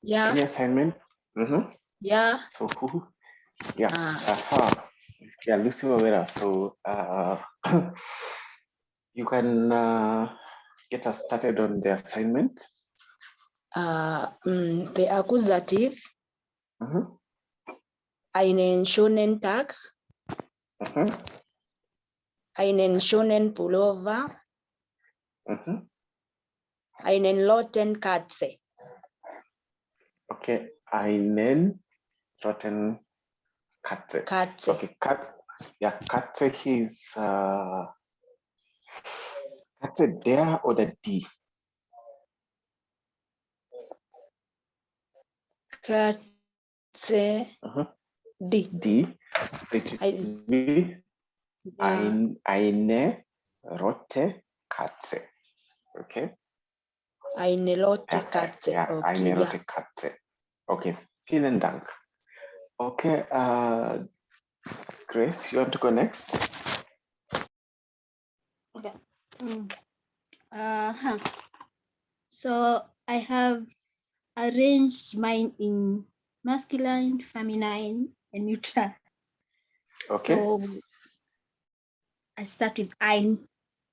Yeah. Any assignment? Yeah. So who? Yeah. Yeah, Lucy Wawera. So you can get us started on the assignment. The accusative. Einen schönen Tag. Einen schönen Pullover. Einen roten Katze. Okay, einen roten Katze. Katze. Okay, Katze is Katze der oder die? Katze. Die. Die. So it will be eine rote Katze. Okay. Eine rote Katze. Ja, okay, eine rote Katze. Okay, vielen Dank. Okay, Grace, you want to go next? Okay. So I have arranged mine in masculine, feminine, and neutral. Okay. So I start with ein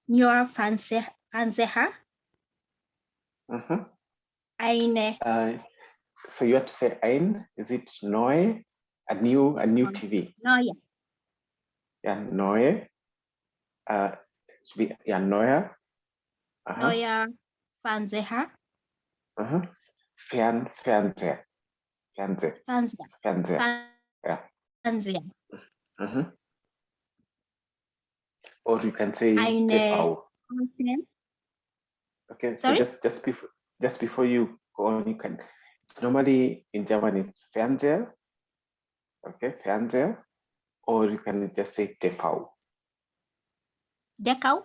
neuer Fernseher. Eine. So you have to say ein. Is it neu? A new TV. Neue. Yeah, neu. Should be neuer. Neuer Fernseher. Fernseher. Yeah. Fernseher. Or you can say TV. Okay, sorry? So just before you go on, you can. It's normally in German it's Fernseher. Okay, Fernseher. Or you can just say TV. TV?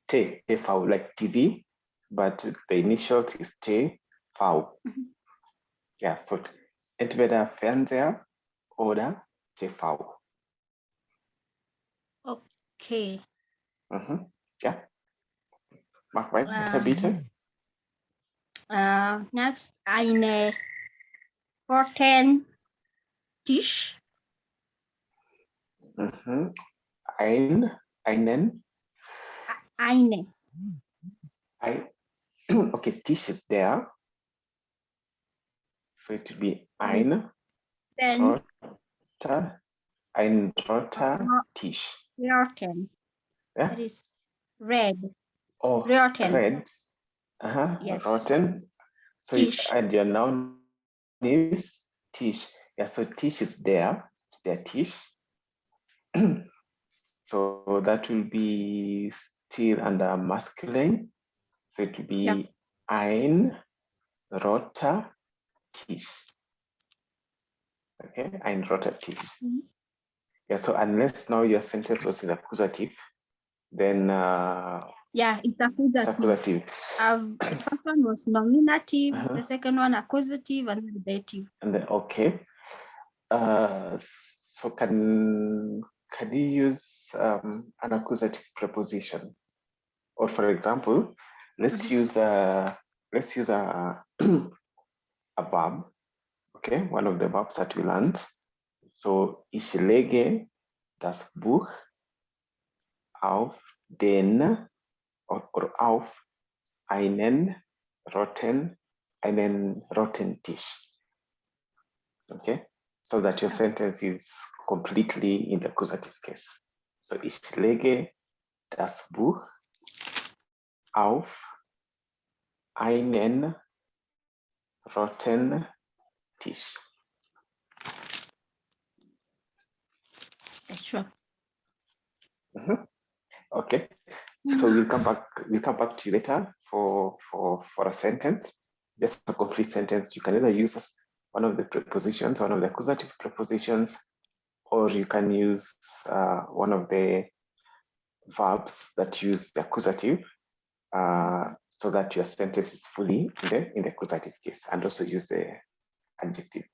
TV, like TV, but the initials is TV. Yeah, so entweder Fernseher oder TV. Okay. Ja. Mach weiter, bitte. Next, eine roten Tisch. Einen. Eine. Okay, Tisch is there. So it will be ein roter Tisch. Roten. Yeah? That is red. Oh, roten. Red. Yes. Roten. So and your noun is Tisch. Yeah, so Tisch is there. It's their Tisch. So that will be still under masculine. So it will be ein roter Tisch. Okay, ein roter Tisch. Yeah, so unless now your sentence was in accusative, then yeah, it's accusative. The first one was nominative, the second one accusative, and then dative. And then okay. So can you use an accusative preposition? Or for example, let's use a verb. Okay, one of the verbs that we learned. So ich lege das Buch auf den or auf einen roten Tisch. Okay, so that your sentence is completely in the accusative case. So ich lege das Buch auf einen roten Tisch. Sure. Okay. So we'll come back to you later for a sentence. Just a complete sentence. You can either use one of the prepositions, one of the accusative prepositions, or you can use one of the verbs that use the accusative, so that your sentence is fully in the accusative case, and also use the adjective.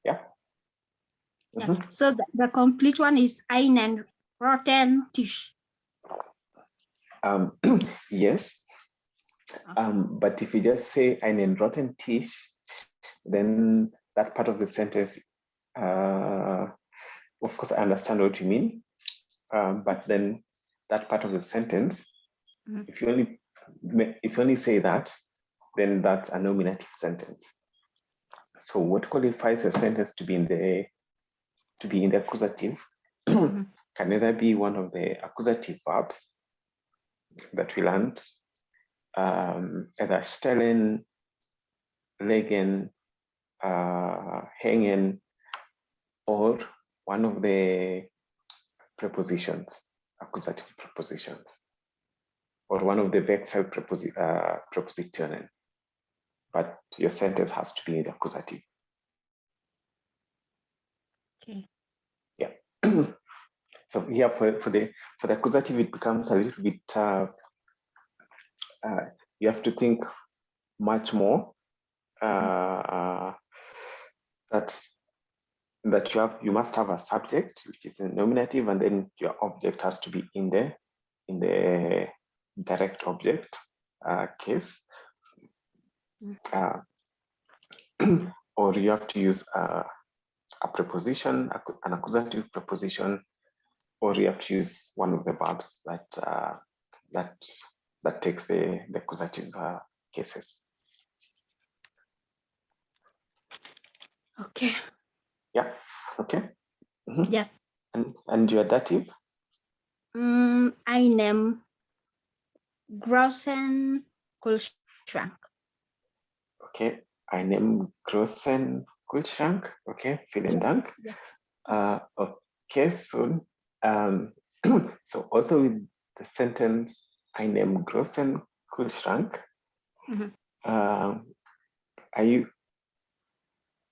Yeah. So the complete one is einen roten Tisch. Yes. But if you just say einen roten Tisch, then that part of the sentence, of course, I understand what you mean, but then that part of the sentence, if you only say that, then that's a nominative sentence. So what qualifies a sentence to be in the accusative can either be one of the accusative verbs that we learned, either stellen, legen, hängen, or one of the prepositions, accusative prepositions, or one of the vexel prepositionen. But your sentence has to be in the accusative. Okay. Yeah. So here for the accusative, it becomes a little bit. You have to think much more. That you must have a subject, which is a nominative, and then your object has to be in the direct object case. Or you have to use a preposition, an accusative preposition, or you have to use one of the verbs that takes the accusative cases. Okay. Yeah. Okay. Yeah. And your dative? Einem großen Kühlschrank. Okay. Einem großen Kühlschrank. Okay. Vielen Dank. Yeah. Okay. So, so also with the sentence einem großen Kühlschrank,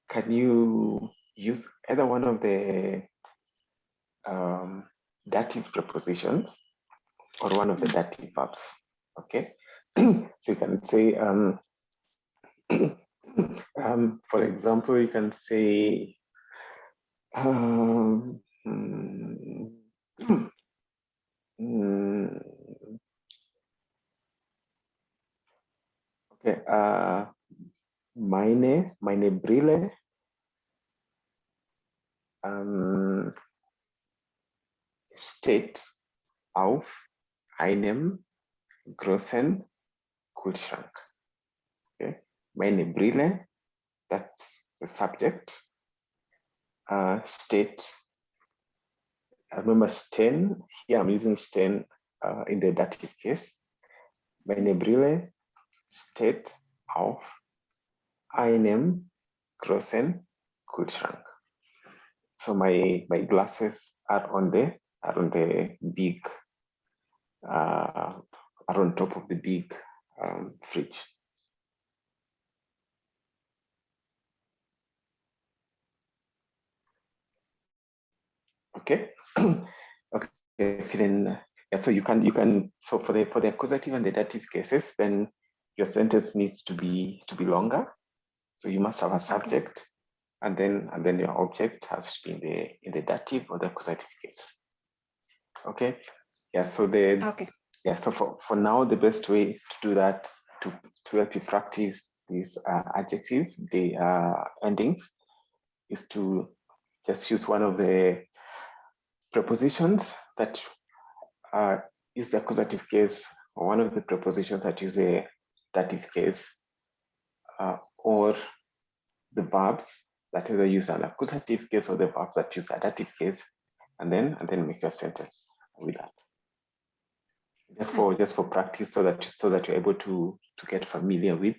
can you use either one of the dative prepositions or one of the dative verbs? Okay. So you can say, for example, you can say, okay, meine Brille steht auf einem großen Kühlschrank. Okay. Meine Brille, that's the subject. Steht, I remember stehen, here I'm using stehen in the dative case. Meine Brille steht auf einem großen Kühlschrank. So my glasses are on the big, are on top of the big fridge. Okay. Okay. Then, yeah, so you can so for the accusative and the dative cases, then your sentence needs to be longer. So you must have a subject, and then your object has to be in the dative or the accusative case. Okay. Yeah. So so for now, the best way to do that to help you practice these adjective, the endings, is to just use one of the prepositions that use the accusative case, or one of the prepositions that use a dative case, or the verbs that either use an accusative case or the verbs that use a dative case, and then make your sentence with that. Just for practice, so that you're able to get familiar with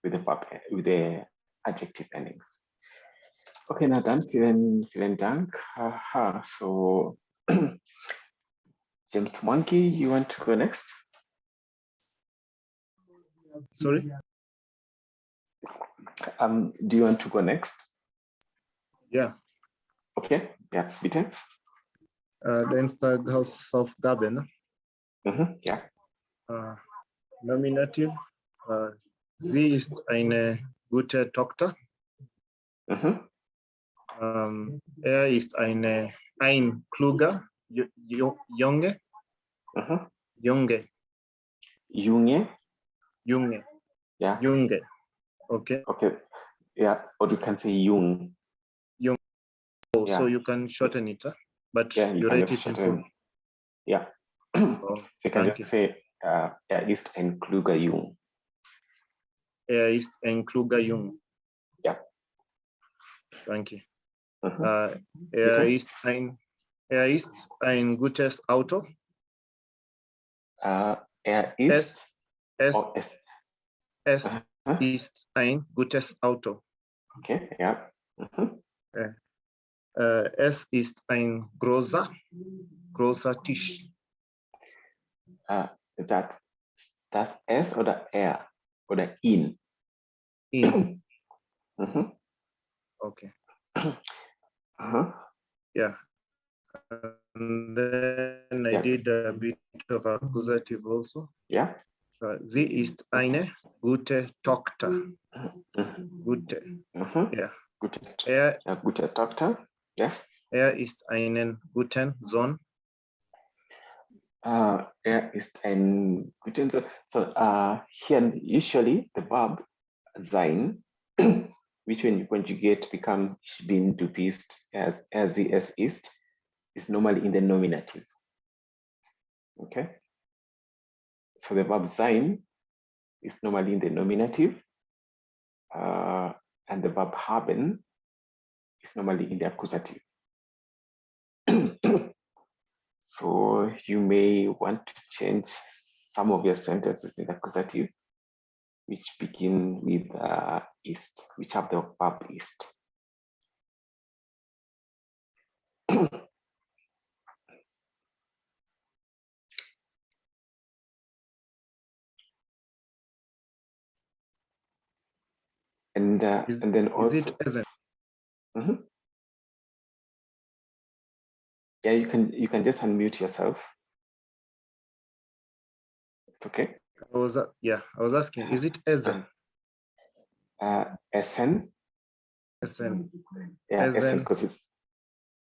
the adjective endings. Okay, now done. Vielen Dank. So James Monkey, you want to go next? Sorry? Do you want to go next? Yeah. Okay, yeah, bitte. Dienstagshausaufgaben. Ja. Nominativ. Sie ist eine gute Tochter. Er ist ein kluger Junge. Junge. Junge. Junge. Ja. Junge. Okay. Okay. Yeah, or you can say Jung. Jung. Oh, Yeah. so you can shorten it, huh? But Yeah, you can write just it in full. shorten. Yeah. Oh, So you can thank just say er ist ein kluger Jung. Er ist ein kluger Jung. Yeah. Thank you. Mhm. Er Bitte? ist ein gutes Auto. Er ist. Oh, es. Es ist ein gutes Auto. Okay, ja. Mhm. Es ist ein großer Tisch. Das es oder er oder ihn? In. Mhm. Okay. Uh-huh. Yeah. And then I did a bit of accusative also. Yeah. Sie ist eine gute Tochter. Gute. Mhm. Ja. Gute Tochter. Ja. Er ist einen guten Sohn. Er ist ein guten Sohn. So here usually the verb sein, which when you conjugate becomes ich bin, du bist, sie, es is normally in the nominative. Okay. So the verb sein is normally in the nominative, and the verb haben is normally in the accusative. So you may want to change some of your sentences in accusative, which begin with ist, which have the verb ist. And then also, is it isn't? Mm-hmm. Yeah, you can just unmute yourself. It's okay. I was asking, is it Ezen? Essen. Essen. Yeah, Essen. Essen, because it's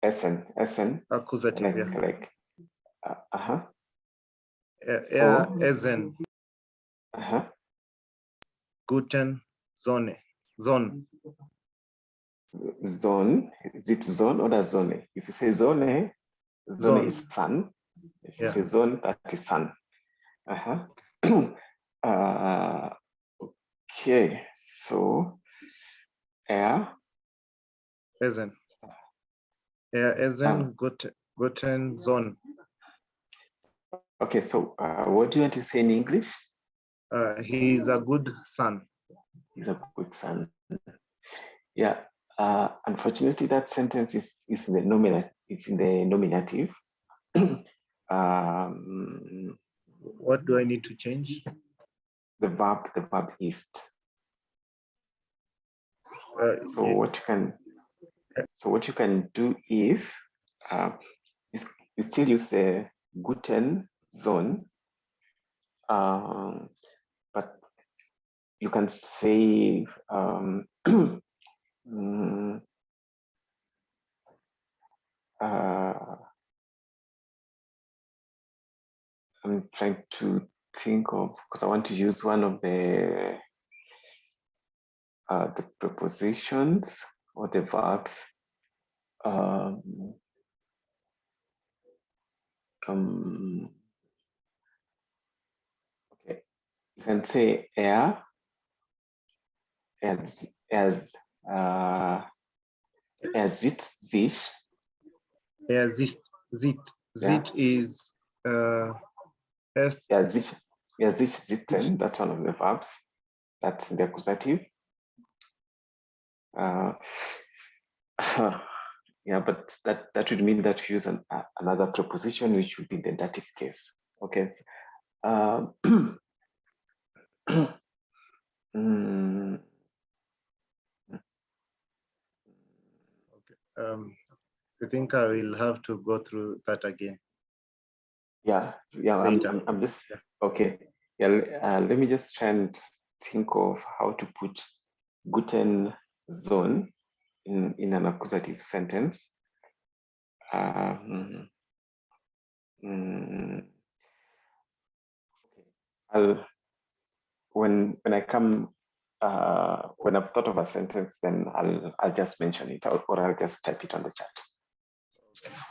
Essen. Accusative, like, yeah. So, Essen. Guten Sonne. Zone. Zone. Is it zone or zone? If you say zone is sun. If you say zone, that is sun. Okay, so Essen. Essen guten Zone. Okay, so what do you want to say in English? He is a good son. He's a good son. Yeah. Unfortunately, that sentence is in the nominative. It's in the nominative. What do I need to change? The verb ist. So what you can do is you still use the guten Sohn, but you can say I'm trying to think of, because I want to use one of the prepositions or the verbs. Okay, you can say er sitzt sich. Sit is S. Sich sitzen, that's one of the verbs. That's the accusative. Yeah, but that would mean that you use another preposition, which would be the dative case. Okay. I think I will have to go through that again. Yeah, I'm just okay. Yeah, let me just try and think of how to put guten Sohn in an accusative sentence. When I come when I've thought of a sentence, then I'll just mention it out, or I'll just type it on the chat.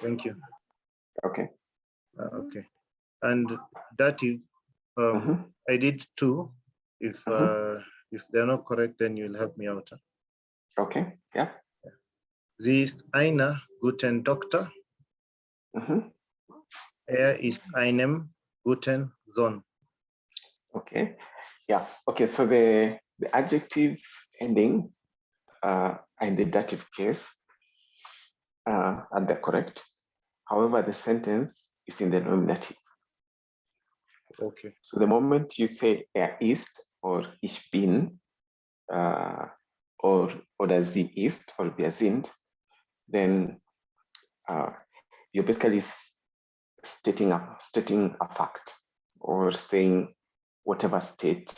Thank you. Okay. Okay. And dative, I did 2. If they're not correct, then you'll help me out. Okay. Yeah. Sie ist eine guten Doktor. Ist einem guten Sohn. Okay. Yeah. Okay. So the adjective ending in the dative case, and they're correct. However, the sentence is in the nominative. Okay. So the moment you say ist or ich bin, oder sie ist or wir sind, then you're basically stating a fact, or saying whatever state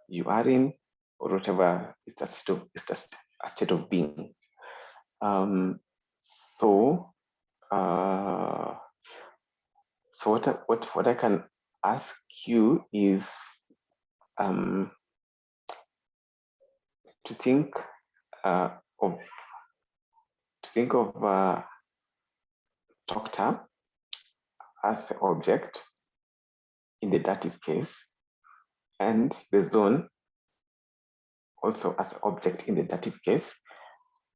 you are in, or whatever is a state of being. So what I can ask you is to think of doctor as the object in the dative case, and the zone also as an object in the dative case.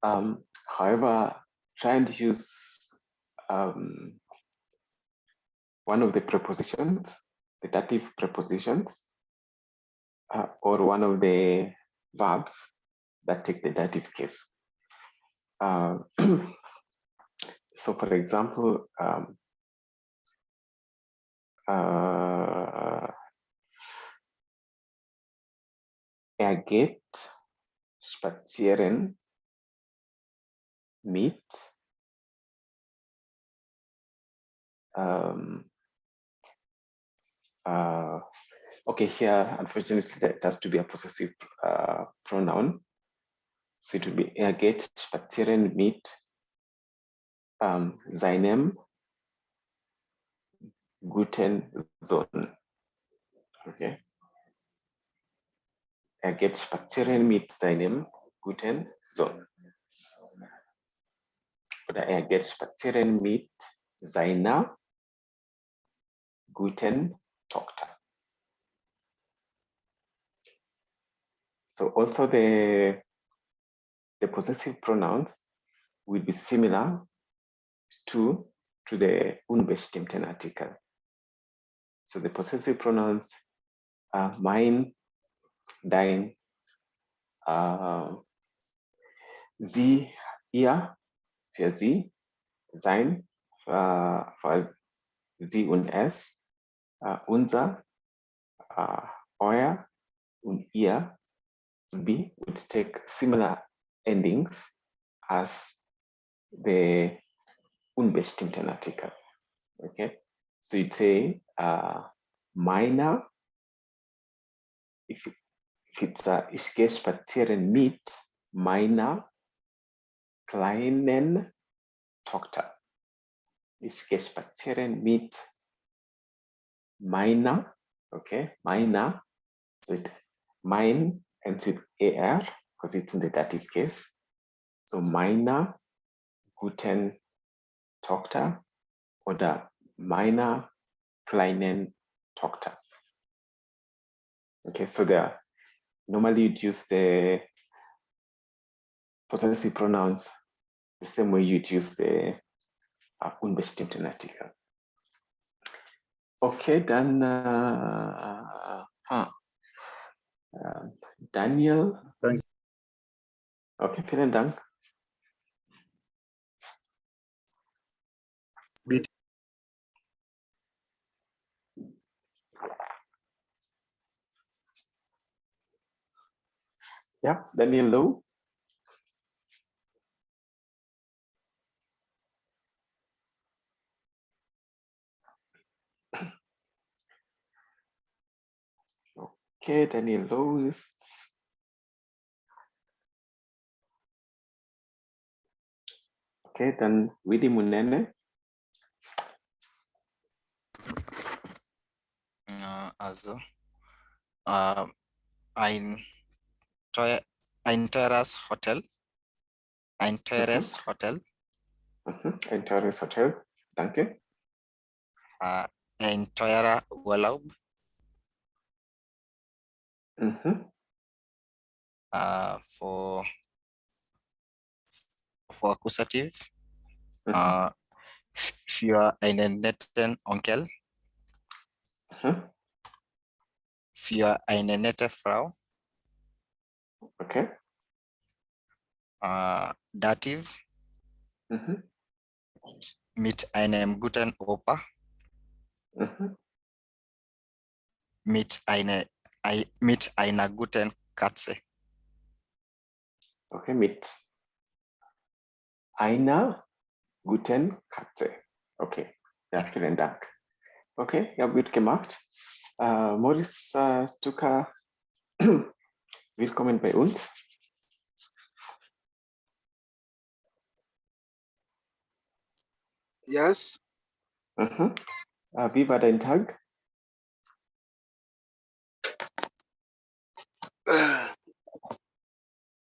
However, try and use one of the prepositions, the dative prepositions, or one of the verbs that take the dative case. So, for example, geht spazieren mit okay, here unfortunately that has to be a possessive pronoun. So it will be geht spazieren mit seinem guten Sohn. Okay. Geht spazieren mit seinem guten Sohn. Oder geht spazieren mit seiner guten Tochter. So also the possessive pronouns will be similar to the unbestimmten Artikel. So the possessive pronouns are mein, dein, sie, ihr für sie, sein für sie und es, unser, euer und ihr be would take similar endings as the unbestimmten Artikel. Okay, so you'd say meiner, if it's ich gehe spazieren mit meiner kleinen Tochter. Ich gehe spazieren mit meiner, okay, meiner, so mein ends with er because it's in the dative case. So meiner guten Tochter oder meiner kleinen Tochter. Okay, so there normally you'd use the possessive pronouns the same way you'd use the unbestimmten Artikel. Okay, dann Daniel. Thanks. Okay, vielen Dank. Bitte. Ja, Daniel Low. Okay, Daniel Low ist. Okay, dann Willy Munene. Also, ein Terrace Hotel. Ein Terrace Hotel. Ein teures Hotel. Danke. Ein teurer Urlaub. For accusative. Für einen netten Onkel. Für eine nette Frau. Okay. Dative. Mit einem guten Opa. Mit einer guten Katze. Okay, mit einer guten Katze. Okay, ja, vielen Dank. Okay, ja, gut gemacht. Morris Tucker, willkommen bei uns. Yes. Wie war dein Tag?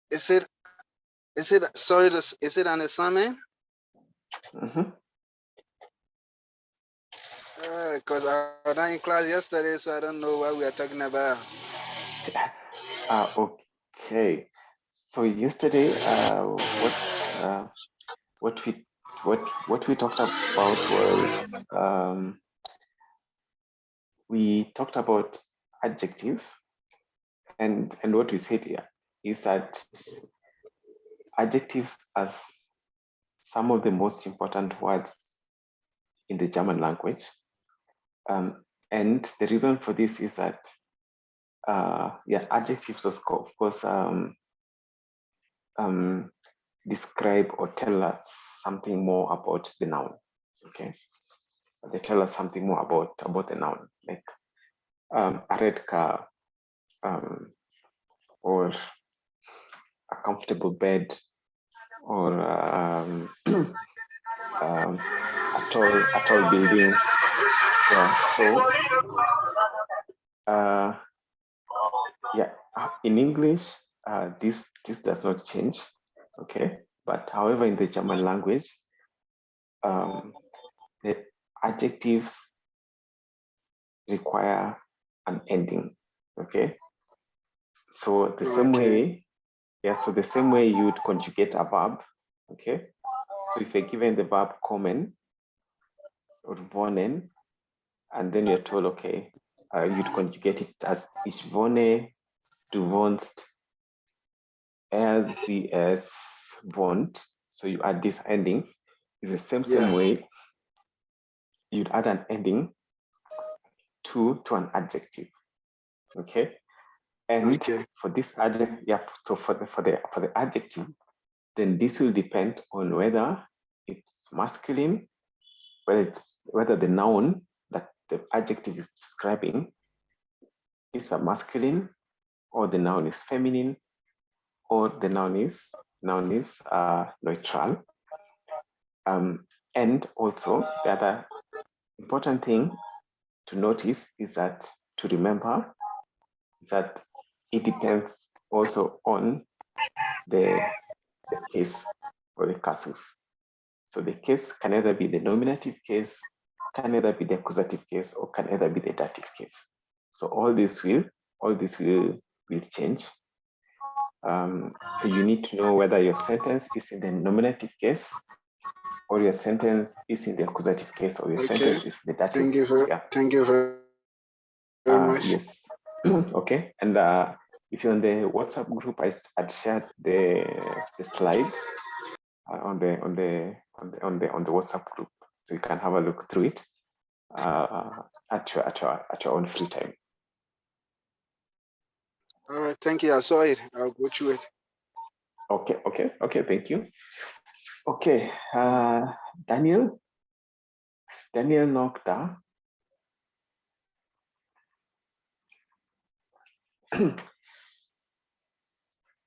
Is it an assignment? Because I was not in class yesterday, so I don't know what we are talking about. Okay. So yesterday, what we talked about was we talked about adjectives, and what we said here is that adjectives are some of the most important words in the German language. And the reason for this is that adjectives of course describe or tell us something more about the noun. Okay, they tell us something more about the noun, like a red car, or a comfortable bed, or a tall building. Yeah. So in English, this does not change. Okay, but however, in the German language, the adjectives require an ending. Okay, so the same way, so the same way you would conjugate a verb. Okay, so if you're given the verb kommen or wohnen, and then you're told, okay, you'd conjugate it as ich wohne, du wohnst, sie, es wohnt. So you add these endings. It's the same way you'd add an ending to an adjective. Okay, and for this adjective, so for the adjective, then this will depend on whether it's masculine, whether the noun that the adjective is describing is a masculine, or the noun is feminine, or the noun is neutral. And also the other important thing to notice is that to remember that it depends also on the case or the casus. So the case can either be the nominative case, can either be the accusative case, or can either be the dative case. So all this will change. So you need to know whether your sentence is in the nominative case, or your sentence is in the accusative case, or your sentence is in the dative case. Thank you very much. Yes. Okay. And if you're on the WhatsApp group, I'd shared the slide on the WhatsApp group, so you can have a look through it at your own free time. All right, thank you. I saw it. I'll go through it. Okay. Thank you. Okay, Daniel. Is Daniel noch da?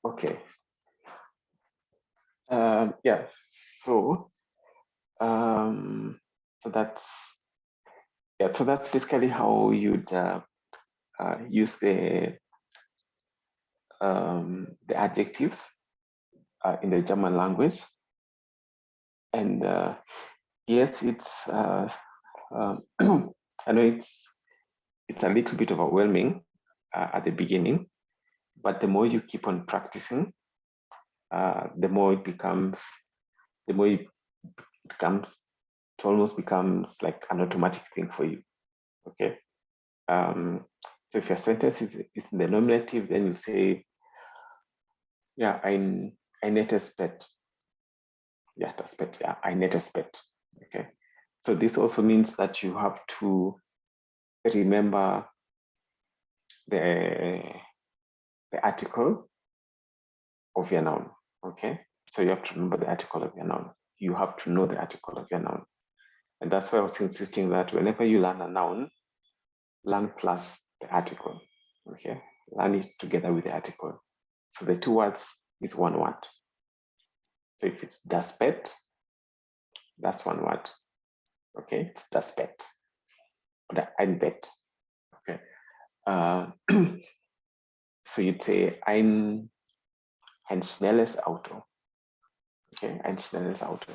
Okay. So that's basically how you'd use the the adjectives in the German language. And yes, it's I know it's a little bit overwhelming at the beginning, but the more you keep on practicing, the more it becomes, it almost becomes like an automatic thing for you. Okay. So if your sentence is in the nominative, then you say, yeah, I net a pet. Yeah, that's pet. Yeah, I net a pet. Okay. So this also means that you have to remember the article of your noun. Okay. So you have to remember the article of your noun. You have to know the article of your noun. And that's why I was insisting that whenever you learn a noun, learn plus the article. Okay. Learn it together with the article. So the two words is one word. So if it's das pet, that's one word. Okay, it's das pet. Or ein Bett. Okay. So you'd say ein schnelles Auto. Okay, ein schnelles Auto.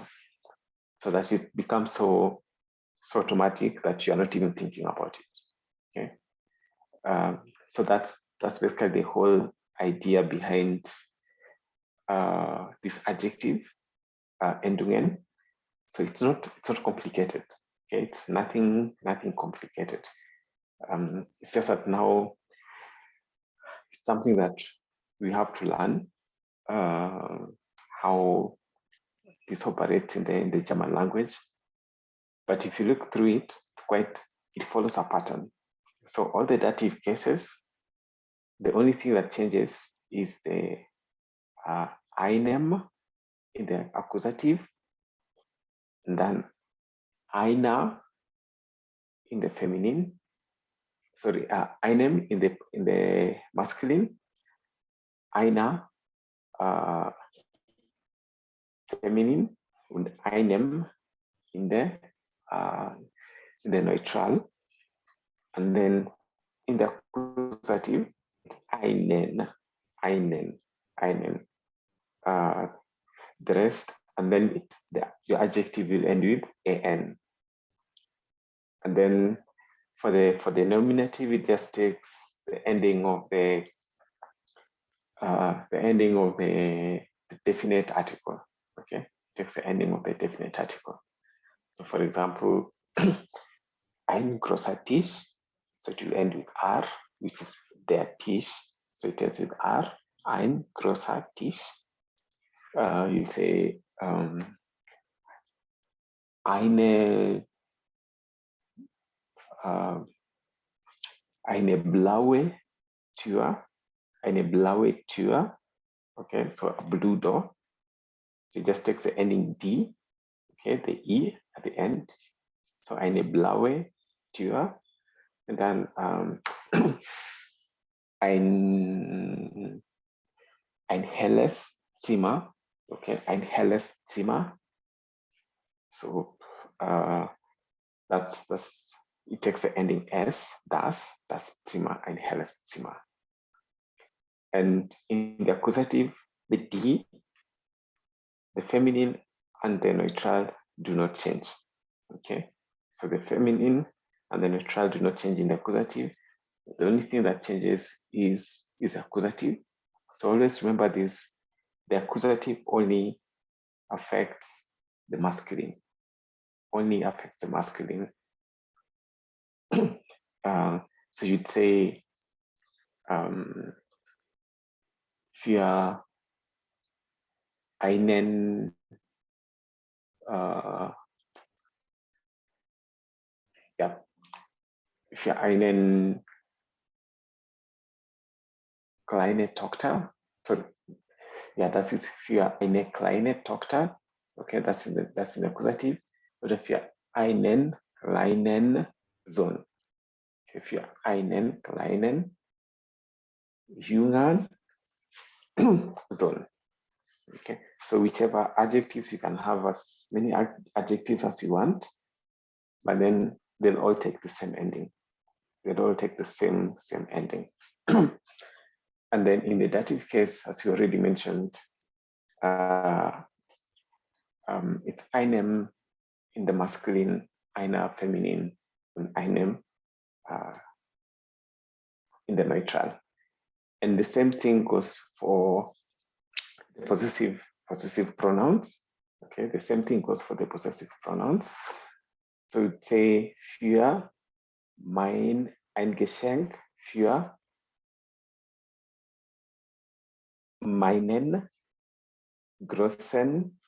So that it becomes so automatic that you're not even thinking about it. Okay. So that's basically the whole idea behind this adjective endungen. So it's not complicated. Okay, it's nothing complicated. It's just that now it's something that we have to learn how this operates in the German language. But if you look through it, it follows a pattern. So all the dative cases, the only thing that changes is the einem in the accusative, and then einer in the feminine. Sorry, einem in the masculine, einer feminine, and einem in the neutral, and then in the accusative, it's einen. The rest, and then your adjective will end with an. And then for the nominative, it just takes the ending of the definite article. Okay, it takes the ending of the definite article. So for example, ein großer Tisch, so it will end with R, which is der Tisch. So it ends with R, ein großer Tisch. You say eine blaue Tür, eine blaue Tür. Okay, so a blue door. So it just takes the ending D, okay, the E at the end. So eine blaue Tür. And then ein helles Zimmer. Okay, ein helles Zimmer. So that's it takes the ending S, das Zimmer, ein helles Zimmer. And in the accusative, the D, the feminine, and the neutral do not change. Okay, so the feminine and the neutral do not change in the accusative. The only thing that changes is accusative. So always remember this: the accusative only affects the masculine. Only affects the masculine. So you'd say für einen für einen kleine Tochter. So yeah, das ist für eine kleine Tochter. Okay, that's in the accusative. Oder für einen kleinen Sohn. Okay, für einen kleinen jungen Sohn. Okay, so whichever adjectives, you can have as many adjectives as you want, but then they'll all take the same ending. They'll all take the same ending. And then in the dative case, as you already mentioned, it's einem in the masculine, einer feminine, and einem in the neutral. And the same thing goes for the possessive pronouns. Okay, the same thing goes for the possessive pronouns. So you'd say für, mein, ein Geschenk, für, meinen, großen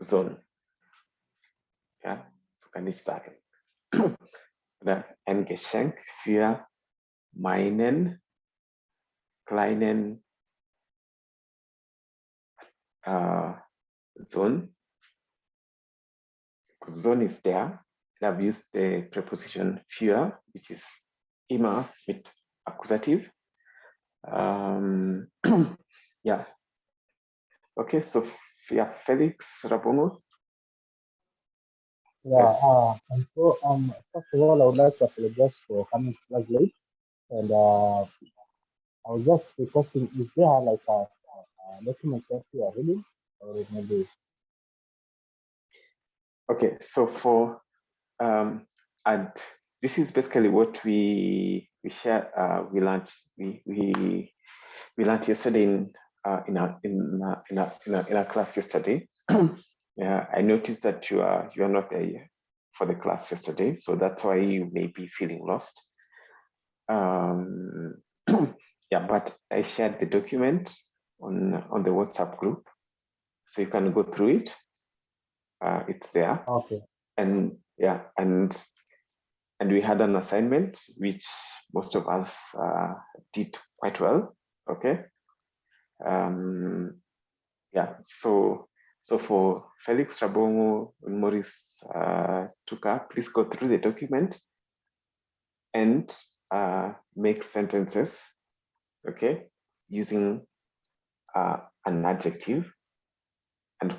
Sohn. Ja, so kann ich sagen. Oder ein Geschenk für meinen kleinen Sohn. Sohn is there. And I've used the preposition für, which is immer mit Akkusativ. Yeah. Okay, so yeah, Felix Rabongo. Yeah, and so first of all, I would like to apologize for coming to class late, and I was just requesting, is there like a document that you are reading, or maybe? Okay, so for and this is basically what we shared. We learned yesterday in our class yesterday. Yeah, I noticed that you are not there for the class yesterday, so that's why you may be feeling lost. Yeah, but I shared the document on the WhatsApp group, so you can go through it. It's there. Okay. And yeah, and we had an assignment which most of us did quite well. Okay. Yeah. So for Felix Rabongo and Maurice Tuka, please go through the document and make sentences. Okay, using an adjective and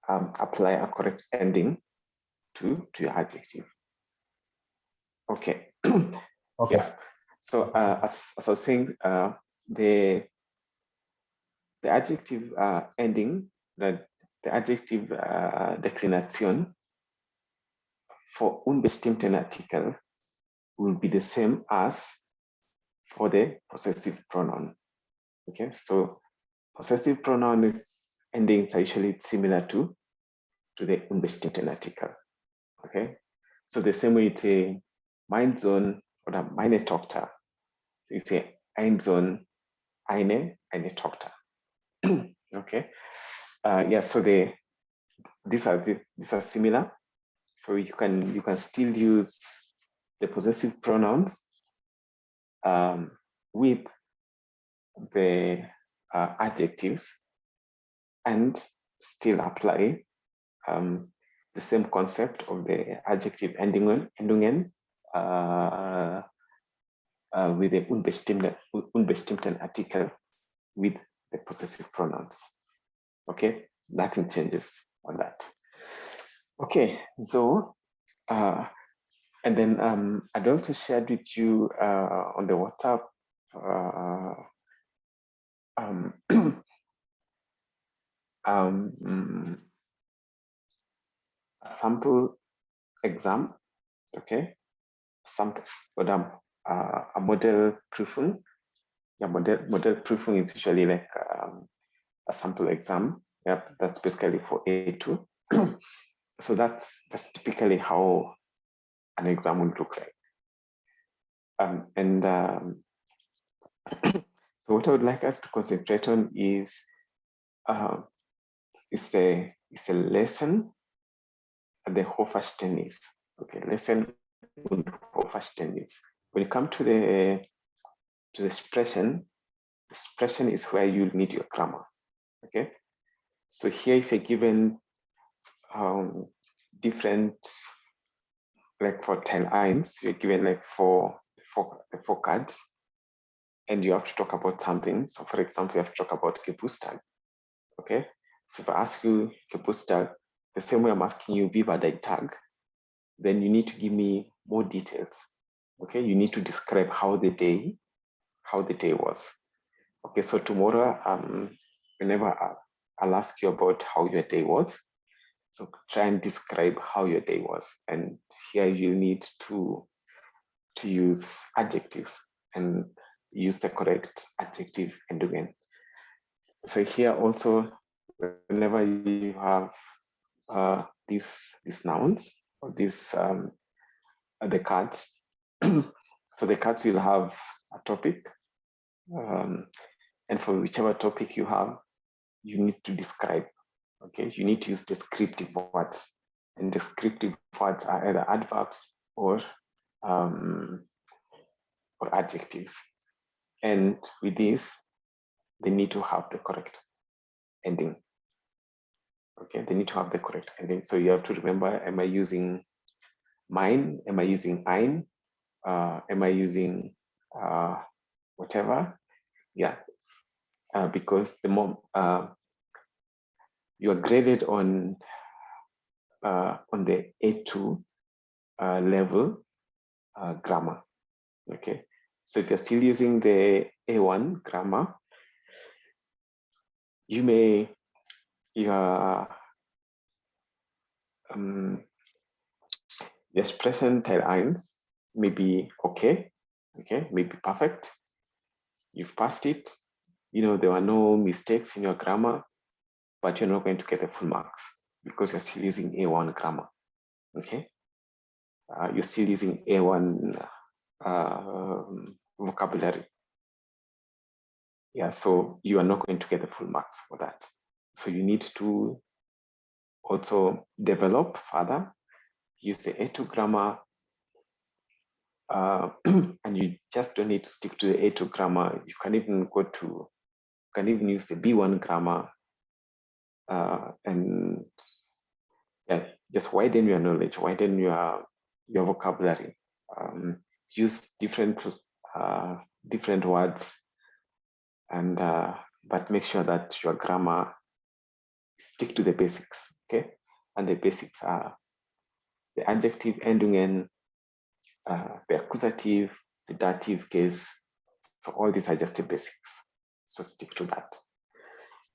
apply a correct ending to your adjective. Okay. Okay. Yeah. So as I was saying, the adjective ending, the adjective Deklination for unbestimmten Artikel will be the same as for the possessive pronoun. Okay, so possessive pronoun is endings are usually similar to the unbestimmten Artikel. Okay, so the same way you say mein Sohn or meine Tochter, you say ein Sohn, eine Tochter. Okay, yeah. So these are similar. So you can still use the possessive pronouns with the adjectives and still apply the same concept of the adjective endingen with the unbestimmten Artikel with the possessive pronouns. Okay, nothing changes on that. Okay, so and then I'd also shared with you on the WhatsApp a sample exam. Okay, sample a model Prüfung. Yeah, model Prüfung is usually like a sample exam. Yep, that's basically for A2. So that's typically how an exam would look like. So what I would like us to concentrate on is the lesson and the Hofverständnis. Okay, lesson and Hofverständnis. When you come to the expression is where you need your grammar. Okay, so here if you're given different, like for 10 lines, you're given like four cards, and you have to talk about something. So for example, you have to talk about Geburtstag. Okay, so if I ask you Geburtstag, the same way I'm asking you Wie war dein Tag, then you need to give me more details. Okay, you need to describe how the day how the day was. Okay, so tomorrow, whenever I'll ask you about how your day was, so try and describe how your day was. And here you need to use adjectives and use the correct adjective ending. So here also, whenever you have these nouns or these the cards, so the cards will have a topic, and for whichever topic you have, you need to describe. Okay, you need to use descriptive words, and descriptive words are either adverbs or adjectives. And with this, they need to have the correct ending. Okay, they need to have the correct ending. So you have to remember, am I using mine? Am I using ein? Am I using whatever? Yeah, because the more you are graded on the A2 level grammar. Okay, so if you're still using the A1 grammar, you may your expression Teil 1 may be okay, maybe perfect. You've passed it. You know, there were no mistakes in your grammar, but you're not going to get the full marks because you're still using A1 grammar. Okay, you're still using A1 vocabulary. Yeah, so you are not going to get the full marks for that. So you need to also develop further, use the A2 grammar, and you just don't need to stick to the A2 grammar. You can even use the B1 grammar, and yeah, just widen your knowledge, widen your vocabulary. Use different words, and but make sure that your grammar stick to the basics. Okay, and the basics are the adjective ending in, the accusative, the dative case. So all these are just the basics. So stick to that.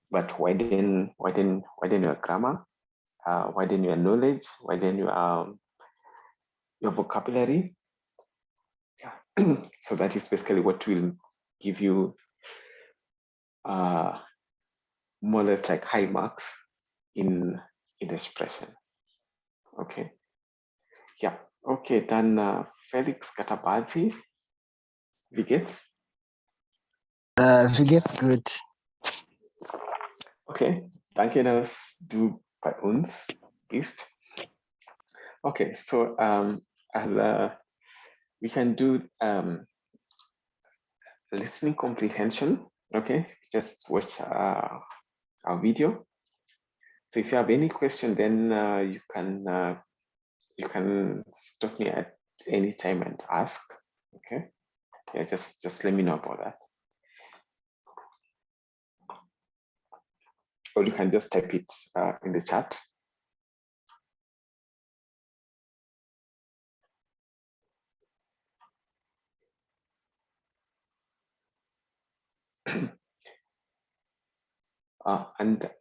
But widen your grammar, widen your knowledge, widen your vocabulary. Yeah. So that is basically what will give you more or less like high marks in expression. Okay. Yeah. Okay. Dann Felix Katabazi. Wie geht's? Wie geht's gut? Okay. Danke, dass du bei uns bist. Okay. So we can do listening comprehension. Okay. Just watch our video. So if you have any question, then you can stop me at any time and ask. Okay. Yeah, just let me know about that. Or you can just type it in the chat.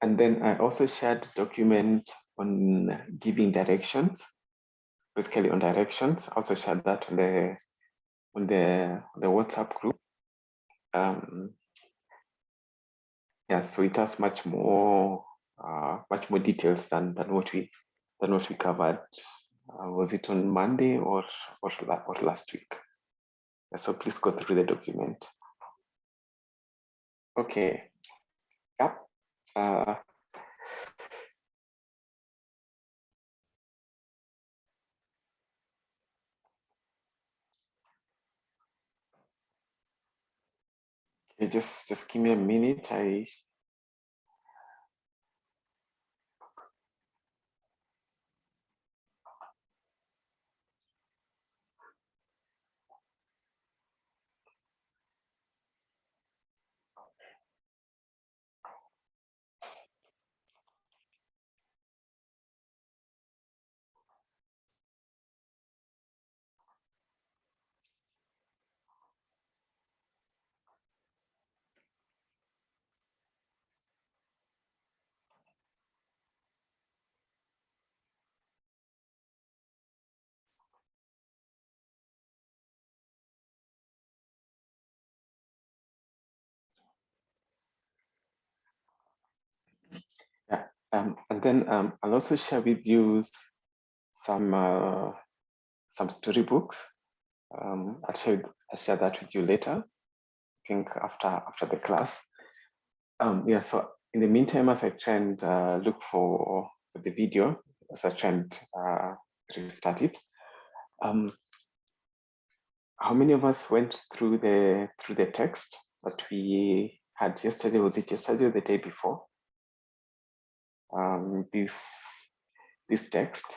And then I also shared a document on giving directions, basically on directions. I also shared that on the WhatsApp group. Yeah, so it has much more details than what we covered. Was it on Monday or last week? Yeah, so please go through the document. Okay. Yep. Okay, just give me a minute. And then I'll also share with you some storybooks. I'll share that with you later. I think after the class. Yeah. So in the meantime, as I try and look for the video, as I try and restart it. How many of us went through the text that we had yesterday? Was it yesterday or the day before? This text.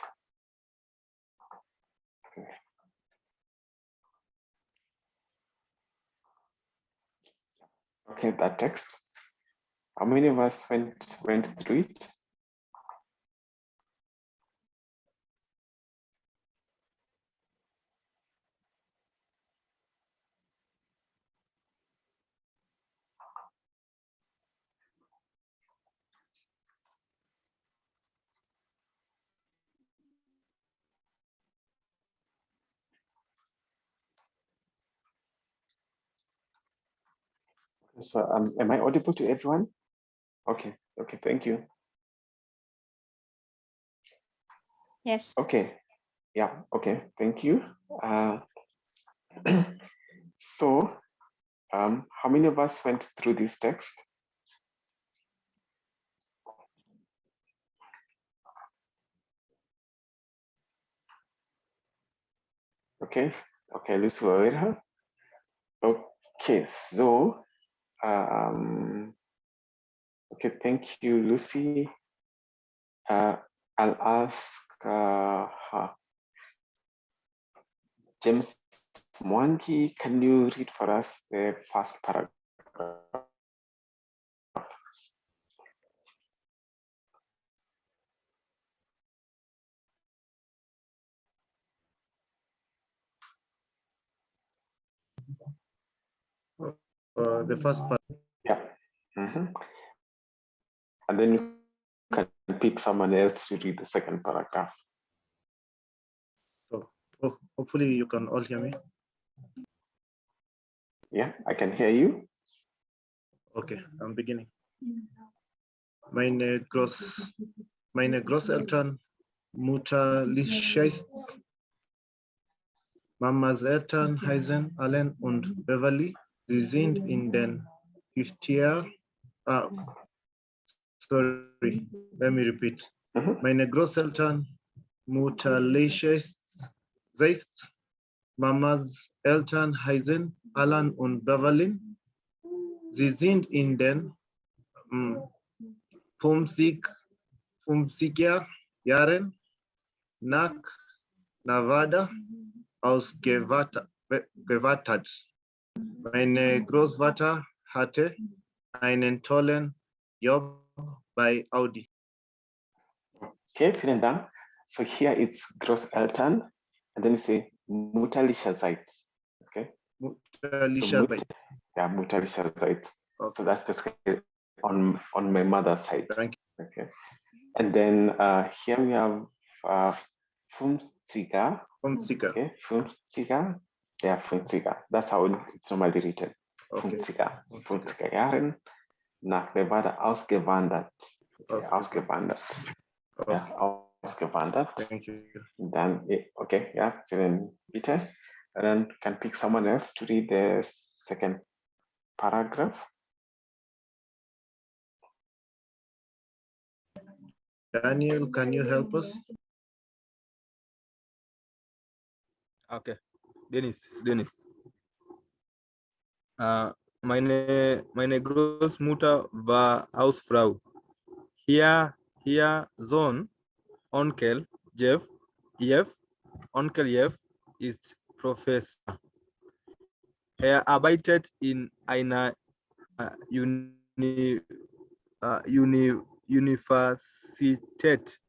Okay, that text. How many of us went through it? So am I audible to everyone? Okay, thank you. Yes. Okay, yeah, okay, thank you. So how many of us went through this text? Okay, Lucy Wawera. Okay, so okay, thank you, Lucy. I'll ask James Mwangi, can you read for us the first paragraph? The first part. Yeah. And then you can pick someone else to read the second paragraph. So hopefully you can all hear me. Yeah, I can hear you. Okay, I'm beginning. Meine Großeltern mütterlichseits. Mamas Eltern heißen Allen und Beverly. Sie sind in den 50er. Sorry, let me repeat. Meine Großeltern mütterlichseits. Mamas Eltern heißen Alan und Beverly. Sie sind in den 50er Jahren nach Nevada ausgewandert. Mein Großvater hatte einen tollen Job bei Audi. Okay, vielen Dank. So here it's Großeltern, and then you say mütterlicherseits. Okay. Mütterlicherseits. Yeah, mütterlicherseits. Okay. So that's basically on my mother's side. Thank you. Okay. And then here we have 50er. 50er. Okay, 50er. Yeah, 50er. That's how it's normally written. Okay. 50er Jahren nach Nevada ausgewandert. Okay, ausgewandert. Okay. Ja, ausgewandert. Thank you. Dann, okay, ja, bitte. And then can pick someone else to read the second paragraph. Daniel, can you help us? Okay, Dennis. Meine Großmutter war Hausfrau. Hier Sohn, Onkel Jeff ist Professor. Er arbeitet in einer Universität.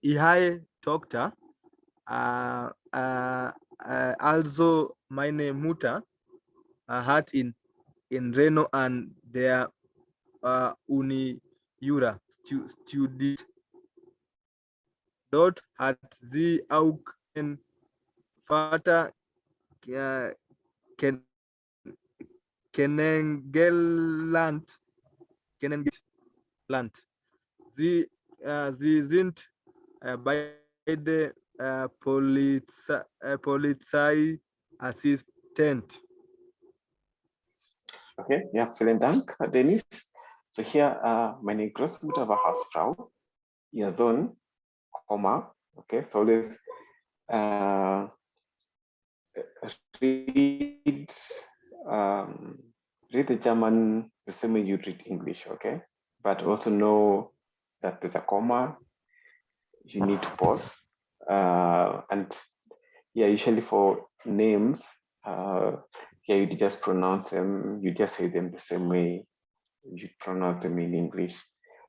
Ihre Tochter, also meine Mutter, hat in Reno an der Uni Jura studiert. Dort hat sie auch den Vater kennengelernt. Sie sind beide Polizeiassistent. Okay, ja, vielen Dank, Dennis. So hier, meine Großmutter war Hausfrau, ihr Sohn, Oma, okay, so let's read the German the same way you read English, okay? But also know that there's a comma, you need to pause. And yeah, usually for names, yeah, you just pronounce them, you just say them the same way you pronounce them in English.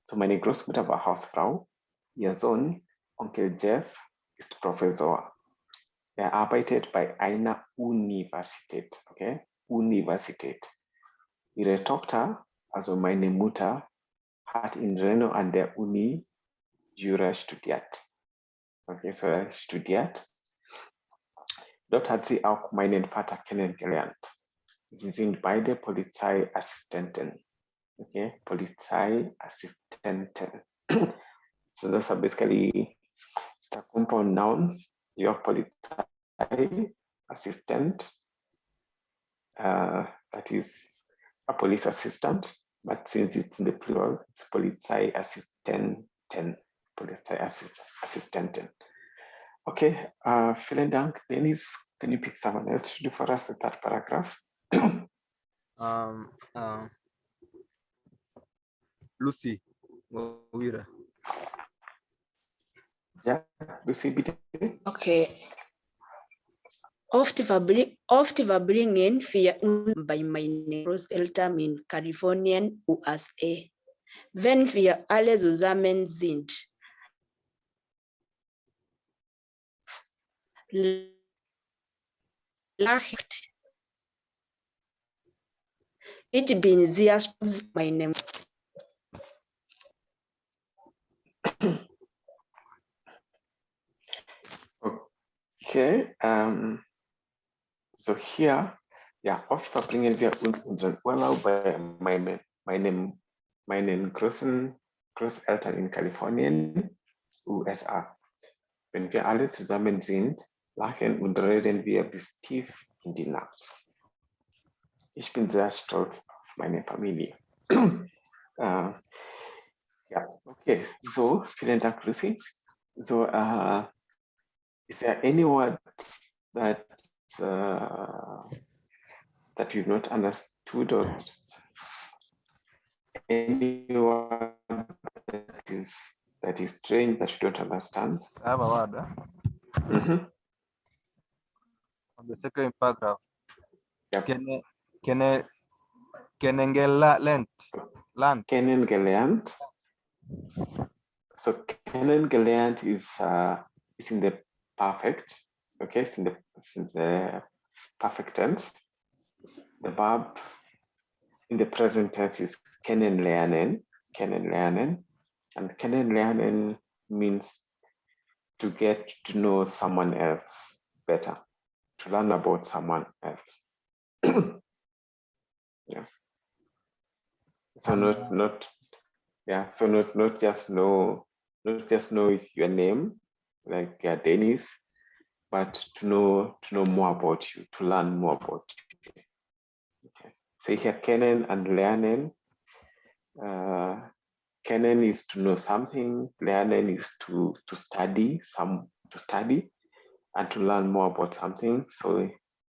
So meine Großmutter war Hausfrau, ihr Sohn, Onkel Jeff, ist Professor. Er arbeitet bei einer Universität, okay? Universität. Ihre Tochter, also meine Mutter, hat in Reno an der Uni Jura studiert. Okay, so er studiert. Dort hat sie auch meinen Vater kennengelernt. Sie sind beide Polizeiassistenten. Okay, Polizeiassistenten. So those are basically the compound noun. You have Polizei assistant. That is a police assistant, but since it's in the plural, it's Polizeiassistenten. Polizeiassistenten. Okay, vielen Dank, Dennis. Can you pick someone else to do for us the third paragraph? Lucy Wira. Ja, Lucy, bitte. Okay. Oft verbringen wir bei meinen Großeltern in Kalifornien, USA. Wenn wir alle zusammen sind, lacht. Ich bin sehr stolz auf meine. Okay, so hier, ja, oft verbringen wir unseren Urlaub bei meinen Großeltern in Kalifornien, USA. Wenn wir alle zusammen sind, lachen und reden wir bis tief in die Nacht. Ich bin sehr stolz auf meine Familie. Ja, okay, so, vielen Dank, Lucy. So, is there any word that that you've not understood, or any word that is strange that you don't understand? I have a word. On the second paragraph. Yep. Kennengelernt. Kennengelernt. So kennengelernt is in the perfect. Okay, it's in the perfect tense. The verb in the present tense is kennenlernen. And kennenlernen means to get to know someone else better, to learn about someone else. Yeah. So not just know your name, like Dennis, but to know more about you, to learn more about you. Okay. So here kennen and lernen. Kennen is to know something, lernen is to study, and to learn more about something. So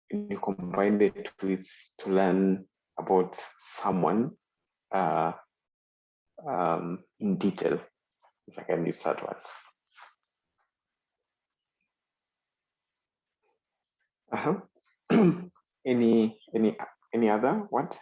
when you combine the two, it's to learn about someone in detail, if I can use that one. Any other word?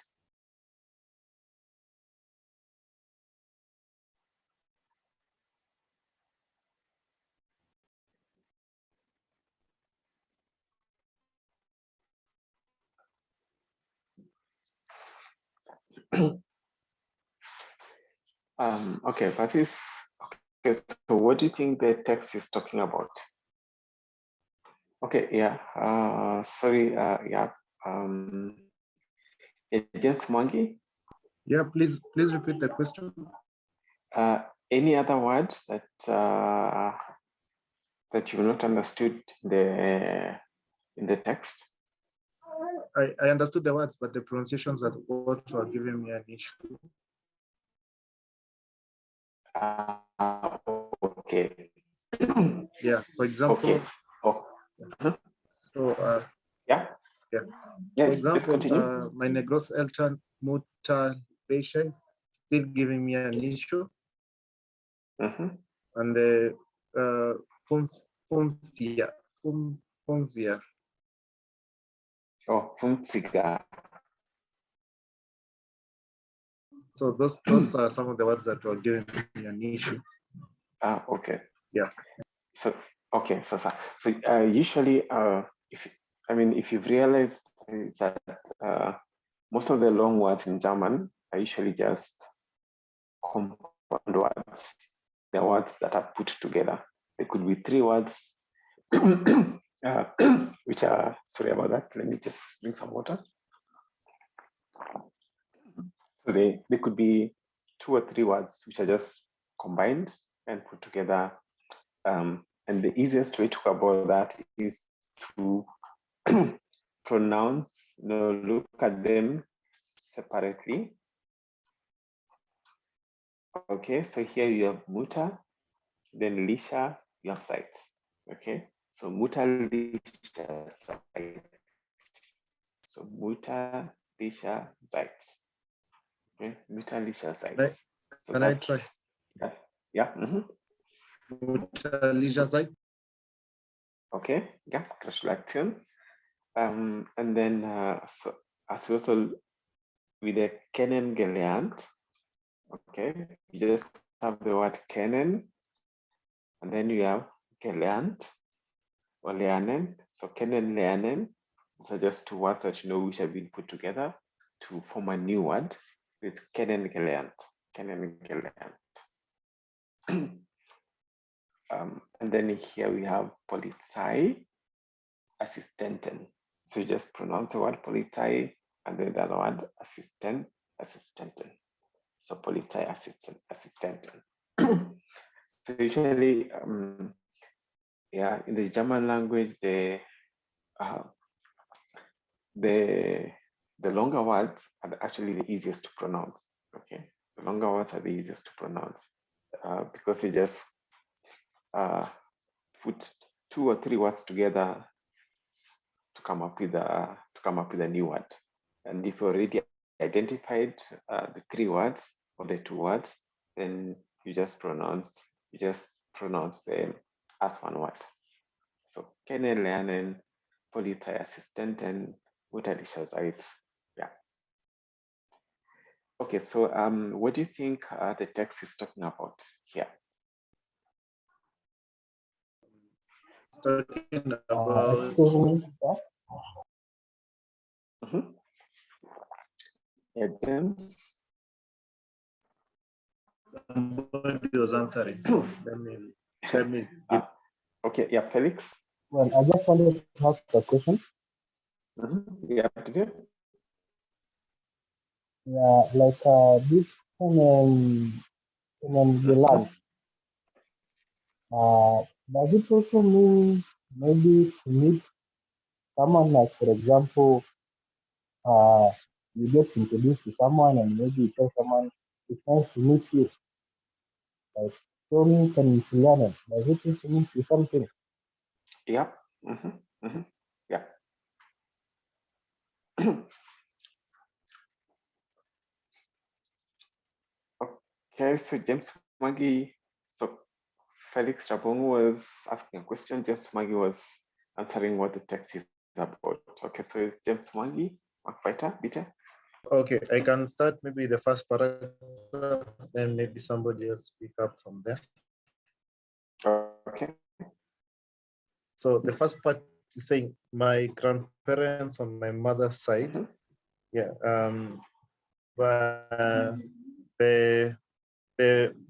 Okay, but okay, so what do you think the text is talking about? Okay, yeah, sorry, yeah, James Mwangi? Yeah, please repeat the question. any other words that that you've not understood in the text? I understood the words, but the pronunciations that what were giving me an issue. Okay. Yeah, for example. Okay. Oh. So yeah. For example, my negros elton muta leisha is still giving me an issue. And the funzia. Oh, funziga. So those are some of the words that were giving me an issue. Okay. Yeah. So okay, so usually if you've realized is that most of the long words in German are usually just compound words. They're words that are put together. There could be 3 words, which are, sorry about that. Let me just drink some water. So they could be 2 or 3 words which are just combined and put together. And the easiest way to go about that is to pronounce, look at them separately. Okay, so here you have muta, then lisha, you have sites. Okay, so muta, lisha, sites. So muta, lisha, sites. Okay, muta, lisha, sites. So can I try? Yeah. Muta, lisha, sites. Okay, yeah, Gratulation. And then so as we also with the kennen gelernt, okay, you just have the word kennen, and then you have gelernt or lernen. So kennen, lernen, so just 2 words that you know which have been put together to form a new word. It's kennen gelernt, kennen gelernt. And then here we have Polizei Assistenten. So you just pronounce the word Polizei and then the other word Assistenten. So Polizei Assistenten. So usually, in the German language, the longer words are actually the easiest to pronounce. Okay, the longer words are the easiest to pronounce because they just put 2 or 3 words together to come up with a new word. And if you already identified the 3 words or the 2 words, then you just pronounce them as one word. So kennen, lernen, Polizei Assistenten, Mutterlicher Seits. Yeah. Okay, so what do you think the text is talking about here? It's talking about Yeah, James. Somebody was answering. So let me okay, yeah, Felix. Well, I just wanted to ask a question. Yeah, today. Yeah, like this land. Does it also mean maybe to meet someone, like for example, you get introduced to someone and maybe you tell someone it's nice to meet you. Like, show me, can you learn it? Does it also mean to something? Yeah. Yeah. Okay, so James Maggie, so Felix Rabong was asking a question, James Maggie was answering what the text is about. Okay, so James Maggie, Mark bitte. Okay, I can start maybe the first paragraph, then maybe somebody else pick up from there. Okay. So the first part is saying my grandparents on my mother's side. Yeah. But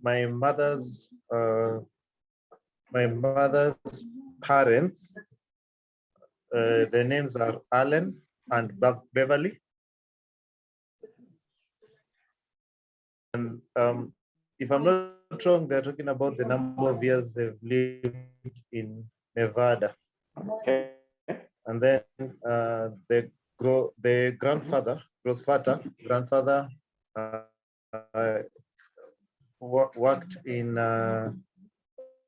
my mother's parents, their names are Alan and Beverly. And if I'm not wrong, they're talking about the number of years they've lived in Nevada. Okay. And then the grandfather, grandfather worked in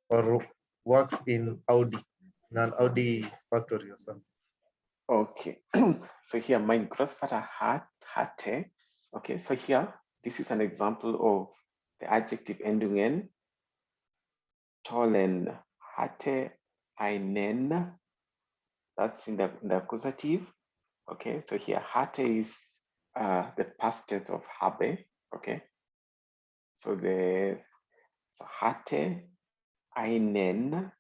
or works in Audi, in an Audi factory or something. Okay. So here, mein Großvater hatte. Okay. So here, this is an example of the adjective Endungen. Tollen hatte einen. That's in the accusative. Okay. So here, hatte is the past tense of habe. Okay. So hatte einen.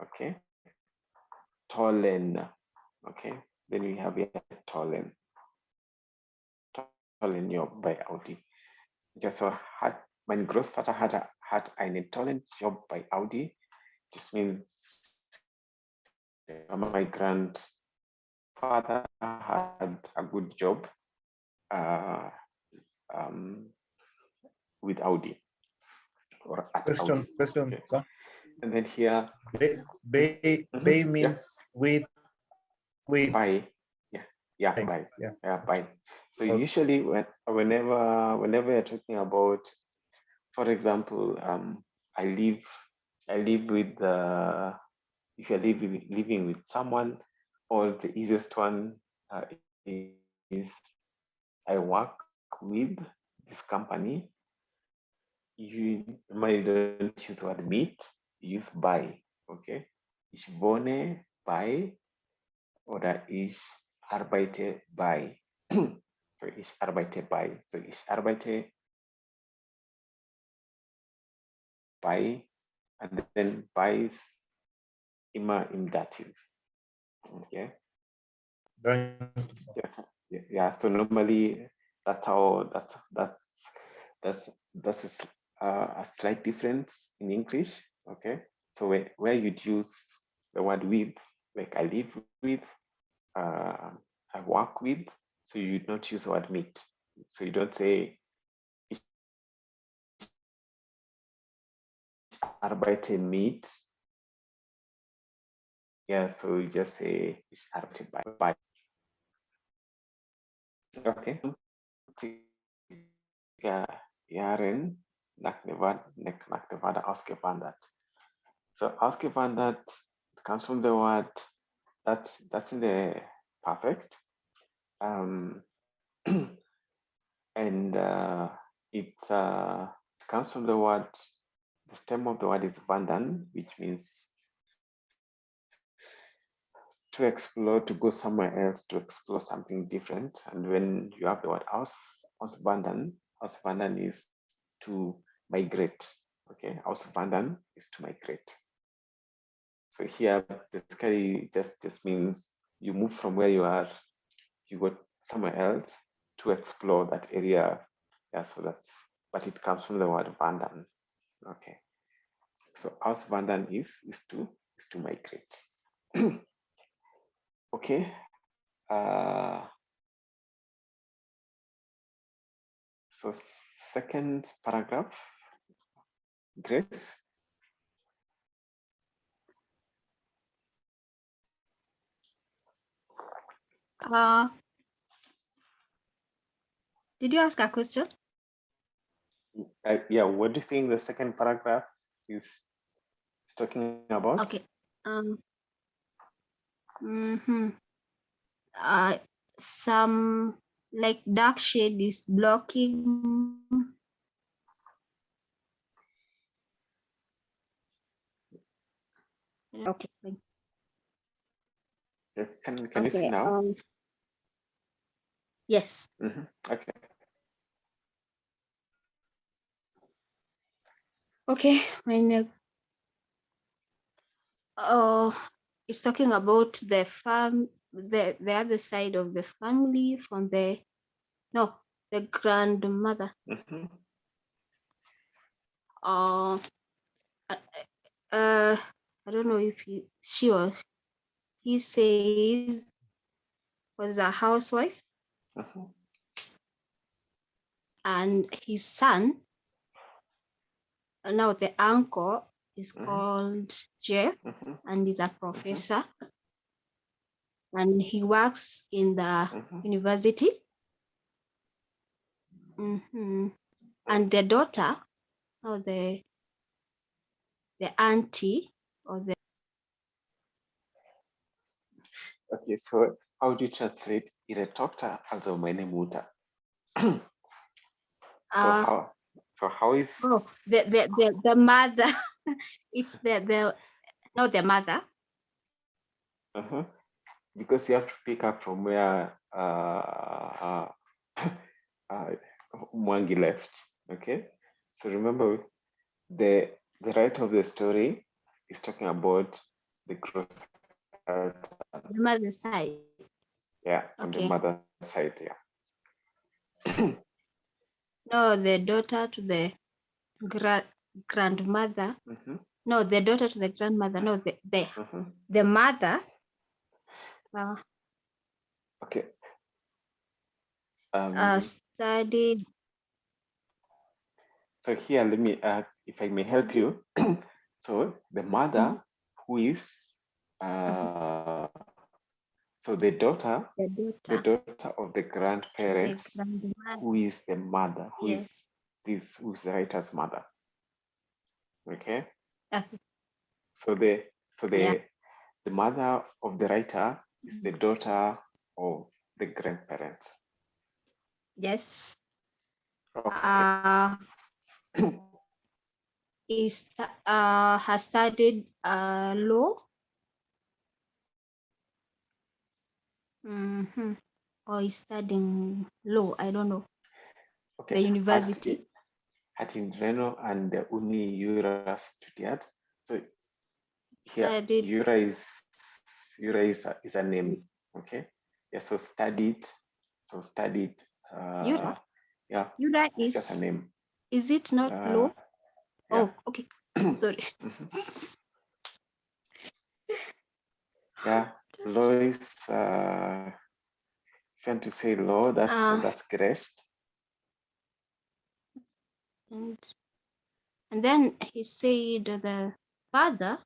Okay. Tollen. Okay. Then we have here tollen. Tollen Job bei Audi. Just so mein Großvater hat einen tollen Job bei Audi. This means my grandfather had a good job with Audi. Or at Question, Audi. Okay. sir. And then here, Bay means with. By. Yeah, by. Yeah, by. So usually whenever you're talking about, for example, I live with if you're living with someone, or the easiest one is I work with this company. You might don't use the word meet, use by. Okay. Ich wohne bei oder ich arbeite bei. So ich arbeite bei. So ich arbeite bei, and then by is immer im Dativ. Okay. Yes. Yeah. So normally that's how that's a slight difference in English. Okay. So where you'd use the word with, like I live with, I work with, so you do not use the word meet. So you don't say ich arbeite mit. Yeah, so you just say ich arbeite bei. Okay. Jahren nach Nevada ausgewandert. So ausgewandert comes from the word that's in the perfect. And it comes from the word, the stem of the word is wandern, which means to explore, to go somewhere else, to explore something different. And when you have the word auswandern is to migrate. Okay, auswandern is to migrate. So here, basically, just means you move from where you are, you go somewhere else to explore that area. Yeah, so but it comes from the word wandern. Okay. So auswandern is to migrate. Okay. So second paragraph, Grace. Did you ask a question? Yeah, what do you think the second paragraph is talking about? Okay. Some like dark shade is blocking. Okay. Can you see now? Yes. Okay. Okay. When it's talking about the the other side of the family from the grandmother. I don't know if she or he says was a housewife, and his son Now the uncle is called Jeff, Mhm. and he's a professor, and he works in the university. And the daughter, or the auntie, or the Okay, so how do you translate ihre Tochter, also meine Mutter? So how is the mother? It's the mother. Because you have to pick up from where Mwangi left. Okay, so remember the writer of the story is talking about the cross. The mother's side. Yeah, on the mother side. Yeah. No, the daughter to the grandmother. No, the daughter to the grandmother. No, the mother. Okay. Studied. So here, let me, if I may help you. So the mother, who is, so the daughter of the grandparents, who is the mother, who's the writer's mother. Okay. So the mother of the writer is the daughter of the grandparents. Yes. Okay. Has studied law. Or is studying law. I don't know. Okay. The university. Hat in Reno and the Uni Jura studiert. So here Jura is a name. Okay. Yeah. So studied. Jura. Yeah. Jura is just a name. Is it not law? Yeah. Oh, okay. Sorry. Yeah. Law is if you want to say law, that's Gerecht. And then he said the father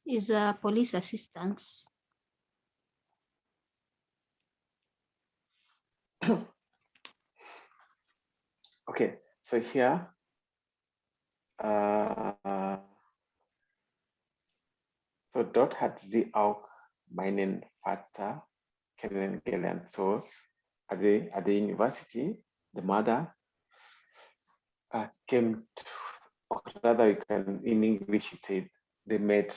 is a police assistant. Okay, so here, so dort hat sie auch meinen Vater kennengelernt. So at the university, the mother came to, or rather you can, in English it said they met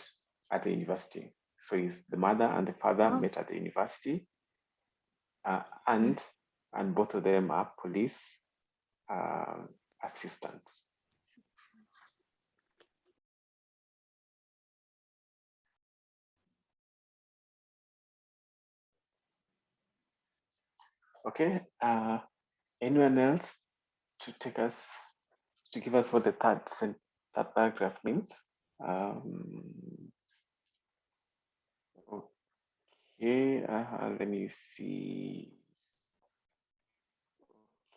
at the university. So it's the mother and the father met at the university, and both of them are police assistants. Okay, anyone else to give us what the third paragraph means? Okay, let me see.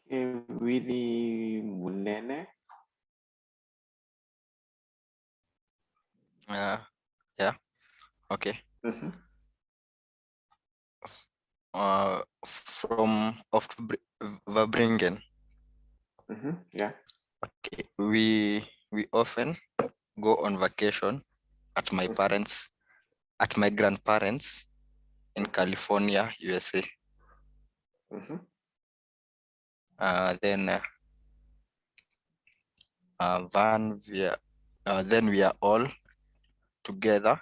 Okay, Willy Munene. Yeah. Okay. From of Verbringen. Yeah. Okay. We often go on vacation at my grandparents in California, USA. Then then we are all together.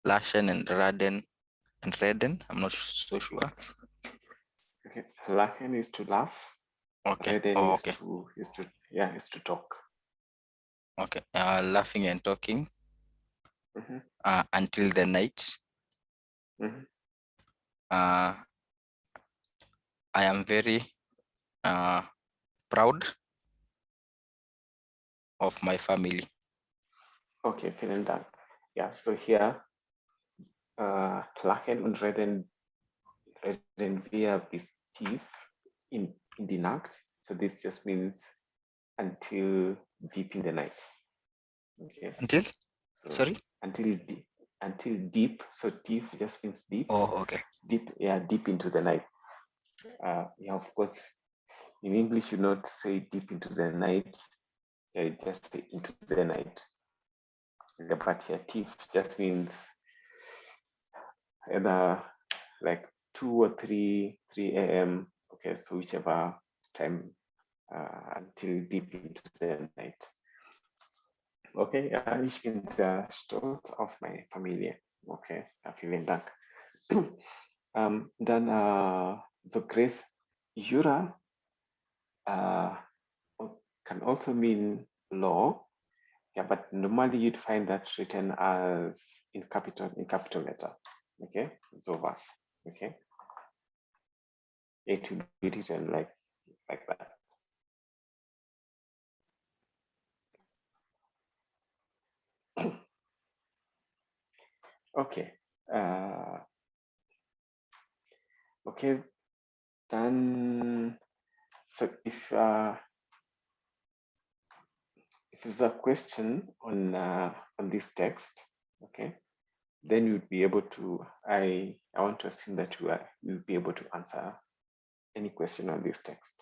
Lachen and Raden I'm not so sure. Okay, Lachen is to laugh. Okay. Raden okay. Is to talk. Okay. Laughing and talking until the night. I am very proud of my family. Okay, vielen Dank. Yeah, so here, lachen und reden wir bis tief in die Nacht. So this just means until deep in the night. Okay. Until? So Sorry? until deep. So deep just means deep. Oh, okay. Deep, yeah, deep into the night. Yeah, of course, in English, you not say deep into the night. Yeah, you just say into the night. Yeah, but here, deep just means either like 2 or 3 a.m. Okay, so whichever time until deep into the night. Okay, ich bin sehr stolz auf meine Familie. Okay, vielen Dank. Dann so Grace, Jura can also mean law. Yeah, but normally you'd find that written as in capital letter. Okay, so was. Okay, it will be written like that. Okay. Okay. Then, so if there's a question on this text, okay, then you'd be able to. I want to assume that you'll be able to answer any question on this text,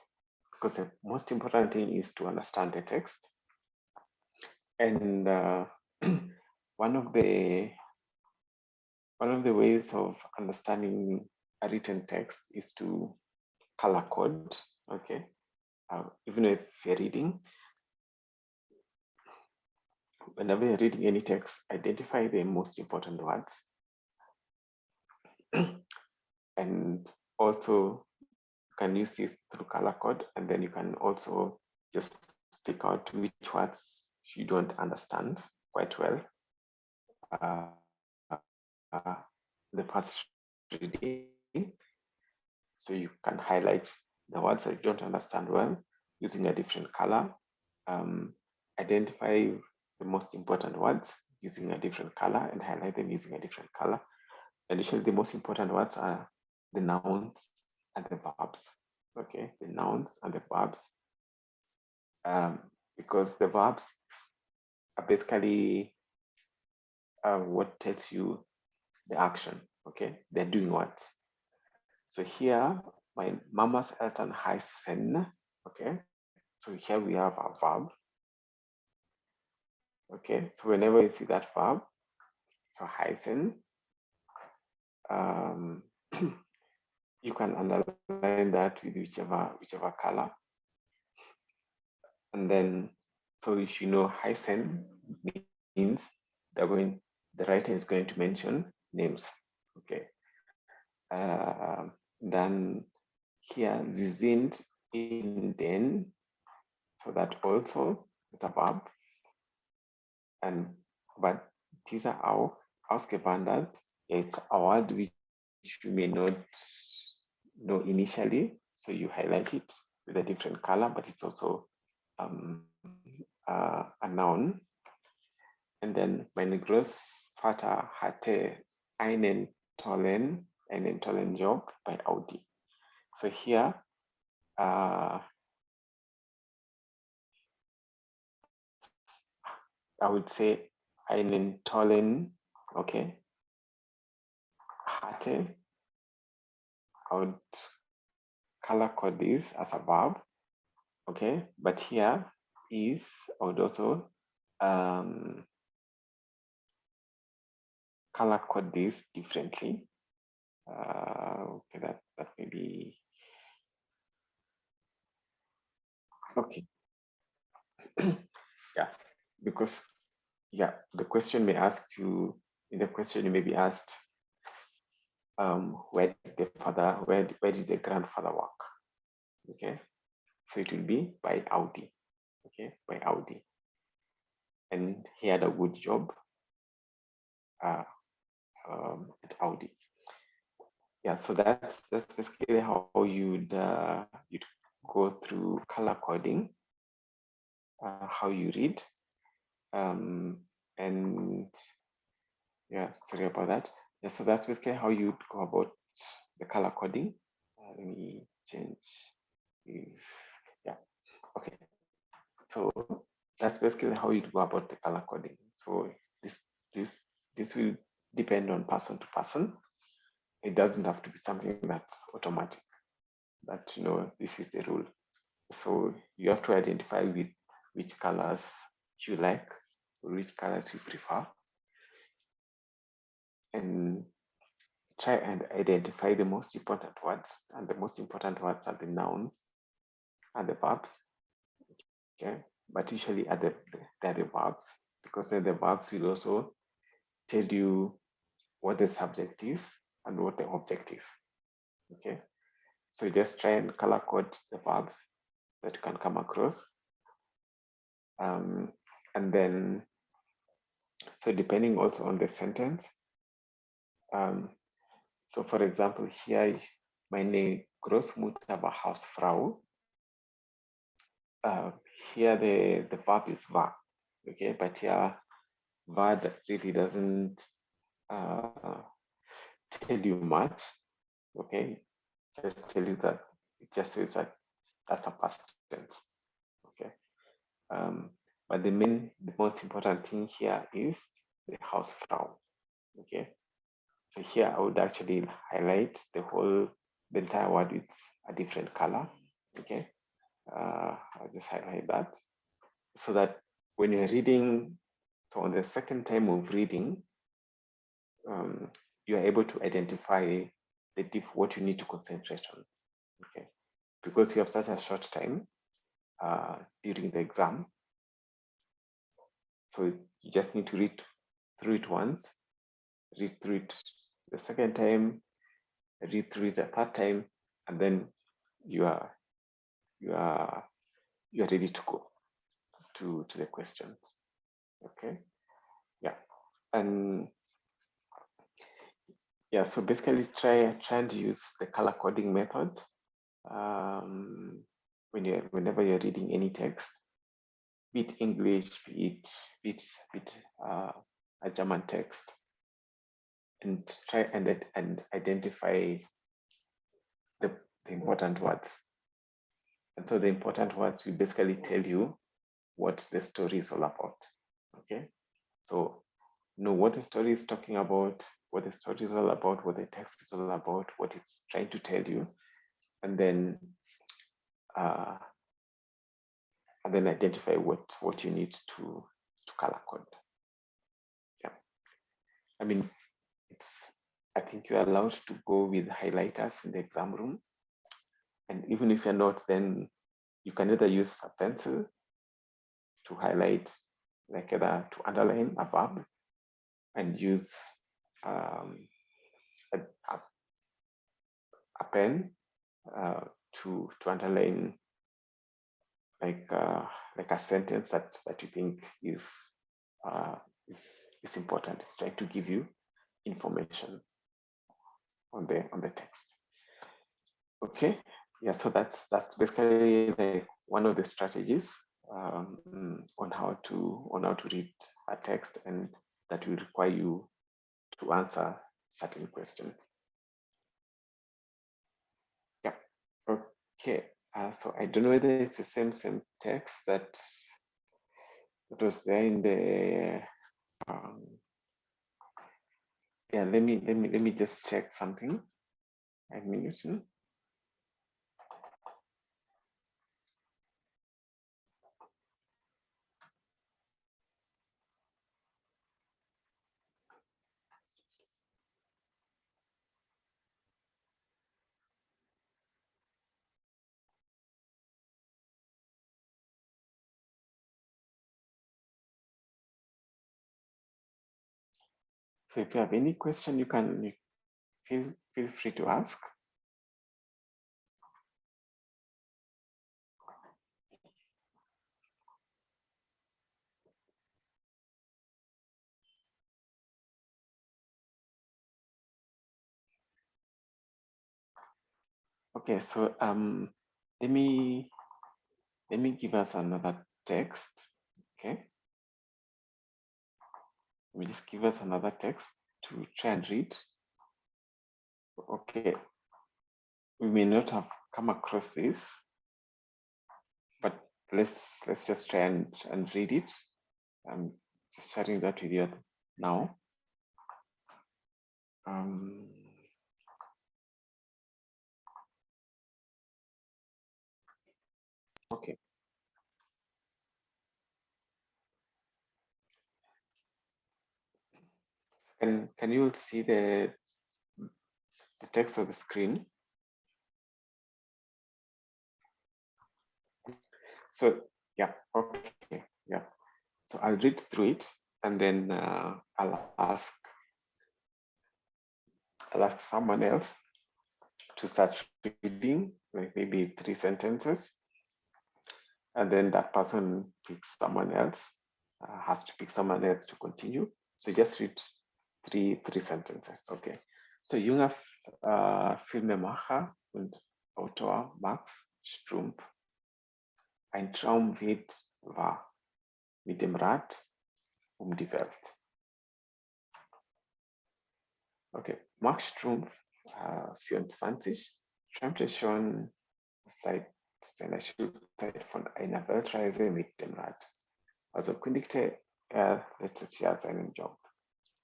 because the most important thing is to understand the text. And one of the ways of understanding a written text is to color code. Okay, even if you're reading, whenever you're reading any text, identify the most important words, and also you can use this through color code, and then you can also just pick out which words you don't understand quite well. The first reading, so you can highlight the words that you don't understand well using a different color. Identify the most important words using a different color and highlight them using a different color. Additionally, the most important words are the nouns and the verbs. Okay, the nouns and the verbs, because the verbs are basically what tells you the action. Okay, they're doing what. So here, my Mama's Eltern heißen. Okay, so here we have a verb. Okay, so whenever you see that verb, so heißen, you can underline that with whichever color. And then, so if you know heißen means the writer is going to mention names. Okay. Then here, sie sind in den, so that also is a verb. But diese auch ausgewandert, it's a word which you may not know initially, so you highlight it with a different color, but it's also a noun. And then mein Großvater hatte einen tollen Job bei Audi. So here, I would say einen tollen, okay, hatte. I would color code this as a verb, okay, but here is, I would also color code this differently. Okay, that may be okay. Yeah, because the question may ask you, in the question you may be asked, where did the grandfather work? Okay, so it will be by Audi. Okay, by Audi, and he had a good job at Audi. Yeah, so that's basically how you'd go through color coding, how you read, and And yeah, sorry about that. Yeah, so that's basically how you go about the color coding. Let me change this. Yeah, okay. So that's basically how you go about the color coding. So this will depend on person to person. It doesn't have to be something that's automatic, that this is the rule. So you have to identify with which colors you like, or which colors you prefer, and try and identify the most important words. And the most important words are the nouns and the verbs. Okay, but usually they're the verbs, because then the verbs will also tell you what the subject is and what the object is. Okay, so just try and color code the verbs that you can come across. And then, so depending also on the sentence. So for example, here, meine Großmutter war Hausfrau. Here the verb is war, okay, but here war really doesn't tell you much, okay, just tell you that it just says that that's a past tense, okay. But the most important thing here is the Hausfrau, okay. So here I would actually highlight the entire word with a different color, okay. I'll just highlight that so that when you're reading, so on the second time of reading, you are able to identify what you need to concentrate on, okay? Because you have such a short time during the exam, so you just need to read through it once, read through it the second time, read through it the third time, and then you are ready to go to the questions, okay? Yeah, and yeah, so basically try and use the color coding method whenever you're reading any text, be it English, be it a German text, and try and identify the important words. And so the important words will basically tell you what the story is all about, okay? So know what the story is talking about, what the story is all about, what the text is all about, what it's trying to tell you, and then identify what you need to color code. Yeah, I mean, I think you're allowed to go with highlighters in the exam room, and even if you're not, then you can either use a pencil to highlight, like either to underline a verb, and use a pen to underline like a sentence that you think is important. It's trying to give you information on the text. Okay, yeah. So that's basically one of the strategies on how to read a text, and that will require you to answer certain questions. Yeah. Okay. So I don't know whether it's the same text that was there in the. Yeah. Let me just check something. A minute. So if you have any question, you can feel free to ask. Okay, so let me give us another text. Okay. Let me just give us another text to try and read. Okay, we may not have come across this, but let's just try and read it. I'm just sharing that with you now. Okay. Can you see the text of the screen? So yeah, okay, yeah. So I'll read through it, and then I'll ask someone else to start reading, like maybe 3 sentences, and then that person picks someone else, has to pick someone else to continue. So just read three sentences, okay? So junger Filmemacher und Autor Max Strumpf. Ein Traum war mit dem Rad die Welt. Okay, Max Strumpf, 24, träumte schon seit seiner Schulzeit von einer Weltreise mit dem Rad. Also kündigte er letztes Jahr seinen Job.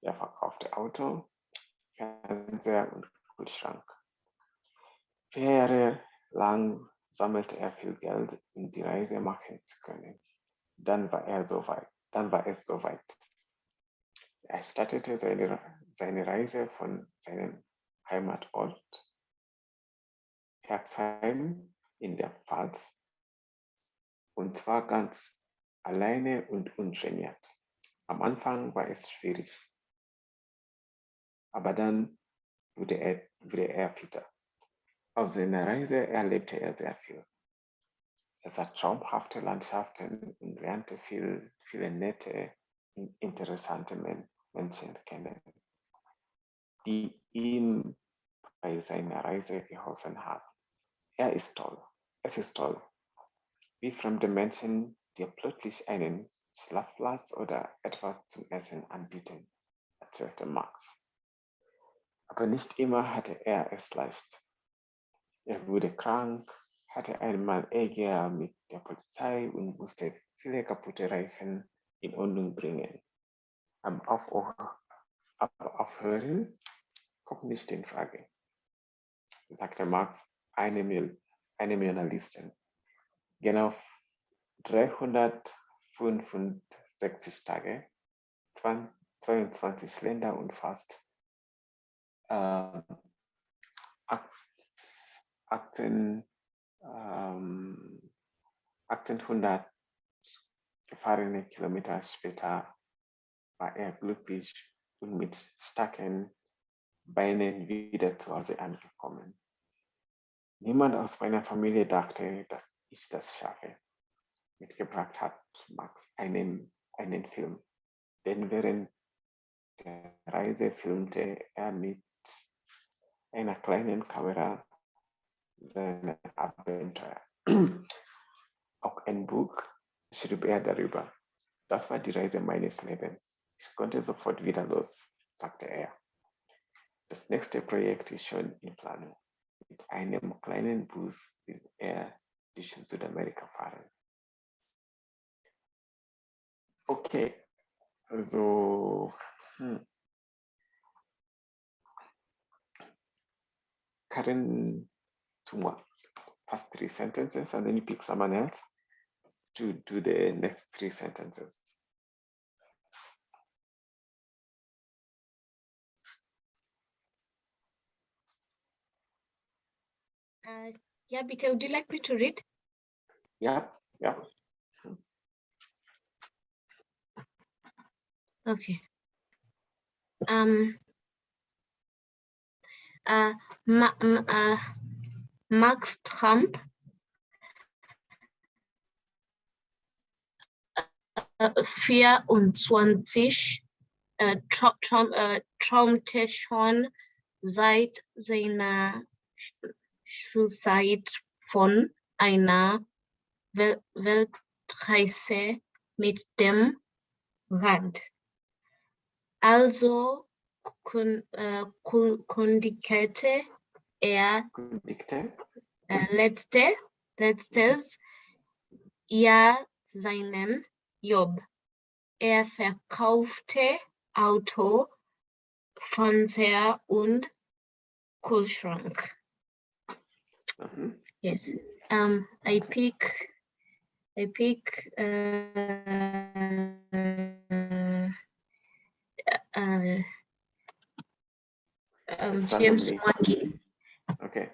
Er verkaufte Auto, Fernseher und Kühlschrank. 4 Jahre lang sammelte er viel Geld, um die Reise machen zu können. Dann war es soweit. Er startete seine Reise von seinem Heimatort Herzheim in der Pfalz, und zwar ganz alleine und ungeniert. Am Anfang war es schwierig, aber dann wurde er fitter. Auf seiner Reise erlebte er sehr viel. Er sah traumhafte Landschaften und lernte viele nette, interessante Menschen kennen, die ihm bei seiner Reise geholfen haben. Es ist toll, wie fremde Menschen dir plötzlich einen Schlafplatz oder etwas zum Essen anbieten, erzählte Max. Aber nicht immer hatte er es leicht. Er wurde krank, hatte einmal Ärger mit der Polizei und musste viele kaputte Reifen in Ordnung bringen. Aber aufhören kommt nicht in Frage, sagte Max einem Journalisten. Genau 365 Tage, 22 Länder und fast 1800 gefahrene Kilometer später war er glücklich und mit starken Beinen wieder zu Hause angekommen. Niemand aus meiner Familie dachte, dass ich das schaffe. Mitgebracht hat Max einen Film, denn während der Reise filmte er mit einer kleinen Kamera seine Abenteuer. Auch ein Buch schrieb er darüber. Das war die Reise meines Lebens. Ich konnte sofort wieder los, sagte er. Das nächste Projekt ist schon in Planung. Mit einem kleinen Bus will er durch Südamerika fahren. Okay, also Karen, past 3 sentences, and then you pick someone else to do the next 3 sentences. Yeah, Peter, would you like me to read? Yeah. Okay. Max Trump 24 träumte schon seit seiner Schulzeit von einer Weltreise mit dem Rad. Also kündigte letztes Jahr seinen Job. Er verkaufte Auto, Fernseher und Kühlschrank. Yes. I pick James Mwangi. Okay.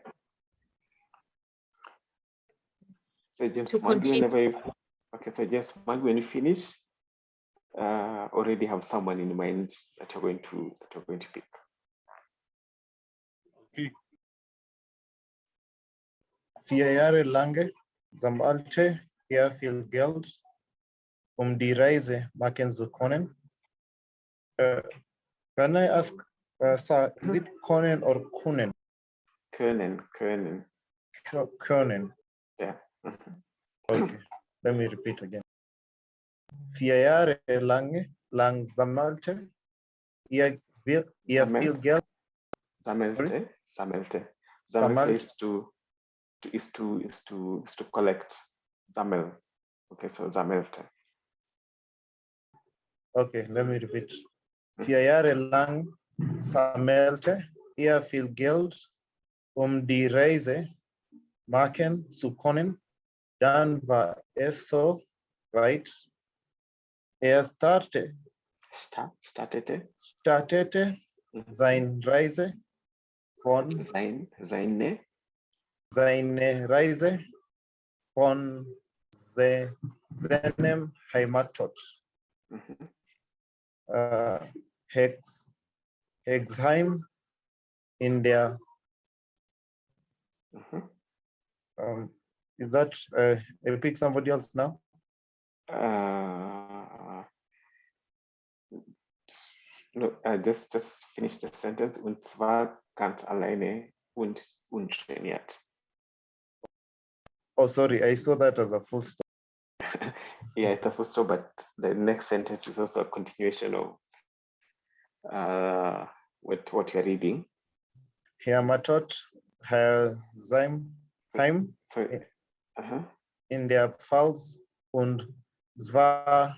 So James To Mwangi, continue. so James Mwangi, when you finish, already have someone in mind that you're going to pick. Okay. 4 Jahre lange sammelte er viel Geld, die Reise machen zu können. Can I ask, sir, is it können or kunnen? Können. Können. Yeah. Okay, let me repeat again. 4 Jahre lang sammelte er viel Geld. Sammelte is to collect. Sammel. Okay, so sammelte. Okay, let me repeat. 4 Jahre lang sammelte er viel Geld, die Reise machen zu können. Dann war es so weit. Er startete seine Reise von seine Reise von seinem Heimatort. Hexheim in der is that I pick somebody else now? No, just finish the sentence. Und zwar ganz alleine und ungeniert. Oh, sorry, I saw that as a full stop. Yeah, it's a full stop, but the next sentence is also a continuation of what you're reading. Heimatort Hexheim in der Pfalz und zwar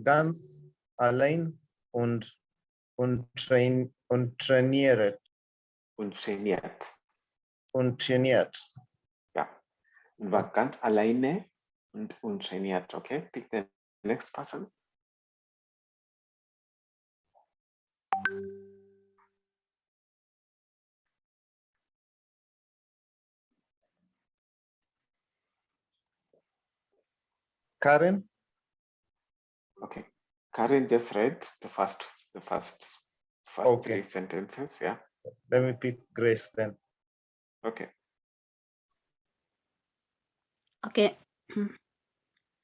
ganz allein und trainiert. Ja, und war ganz alleine und untrainiert. Okay, pick the next person. Karen. Okay, Karen just read the first okay. 3 sentences. Yeah. Let me pick Grace then. Okay. Okay.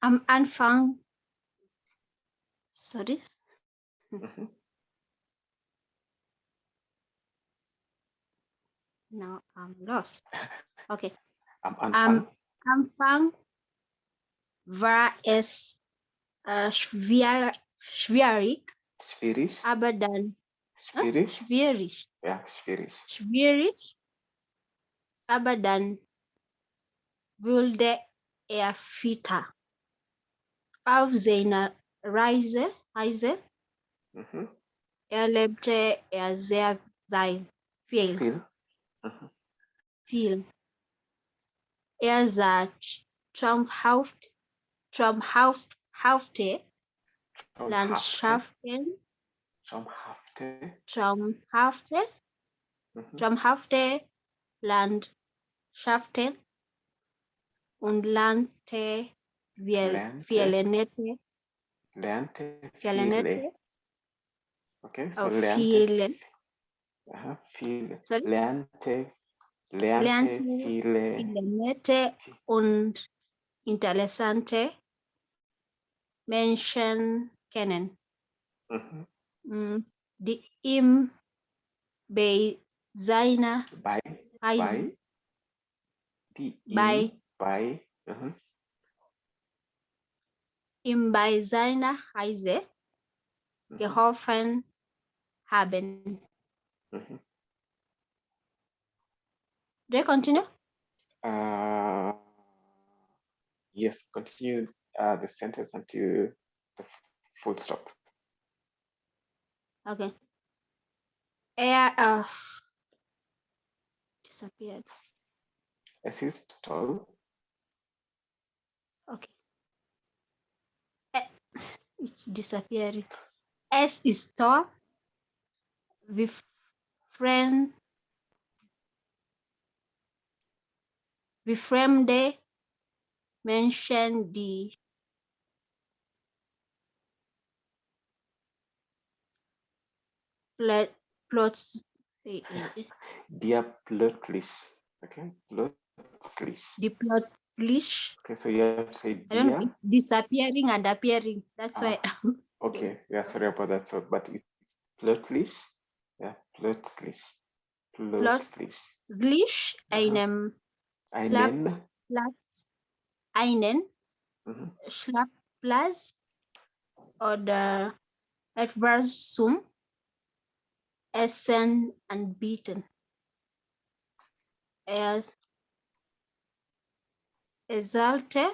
Am Anfang. Sorry. Now I'm lost. Okay. Am Anfang war es schwierig. Aber dann schwierig. Ja, schwierig. Schwierig. Aber dann wurde er fitter. Auf seiner Reise erlebte er sehr viel. Er sah traumhafte Landschaften und lernte viele nette. Okay, so lernte viele nette und interessante Menschen kennen, die ihm bei seiner Reise geholfen haben. Do I continue? Yes, continue the sentence until the full stop. Okay. Er disappeared. Es ist toll. Okay. It's disappearing. Es ist toll. Wie Fremde Menschen die plötzlich. Der plötzlich. Okay, plötzlich. Die plötzlich. Okay, so you have to say I don't know, der. it's disappearing and appearing. That's why. Okay, yeah, sorry about that. So, but it's plötzlich. Yeah, plötzlich. Plötzlich. Plötzlich einem Schlafplatz, Schlafplatz oder etwas zum Essen anbieten. Er erzählte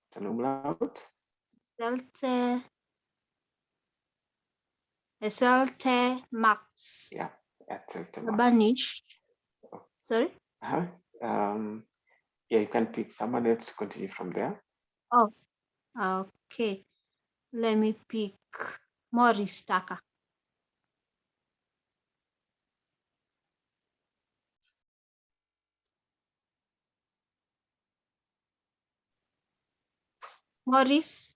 ist ein Umlaut. Erzählte Max. Ja, erzählte Aber Max. nicht. Sorry? Yeah, you can pick someone else to continue from there. Oh, okay. Let me pick Maurice Tucker. Maurice?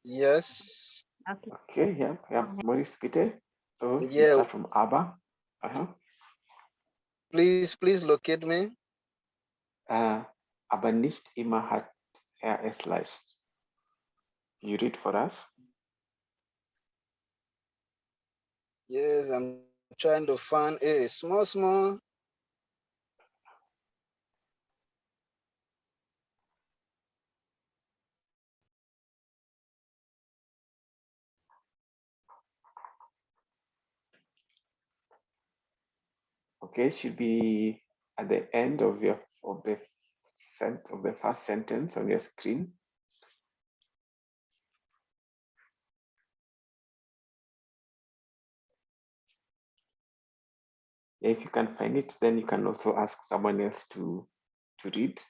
Yes. Okay, yeah. Maurice, bitte. So you Yeah. start from aber. Please locate me. Aber nicht immer hat er es leicht. You read for us? Yes, I'm trying to find a small. Okay, should be at the end of the first sentence on your screen. If you can find it, then you can also ask someone else to read.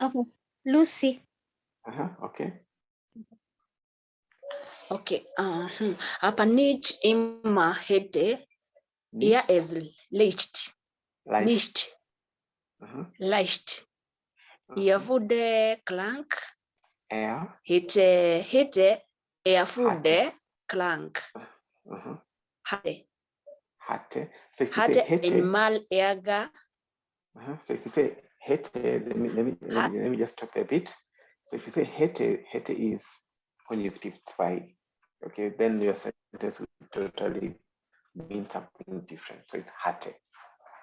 Okay, Lucy. Okay. Okay. Hapa nicht immer hätte er es leicht. Nicht leicht. Er wurde krank. Hätte er wurde krank. Hatte. So if you Hatte say hätte, einmal Ärger. So if you say hätte, let me just stop a bit. So if you say hätte is conjunctive 2. Okay, then your sentence will totally mean something different. So it's hatte.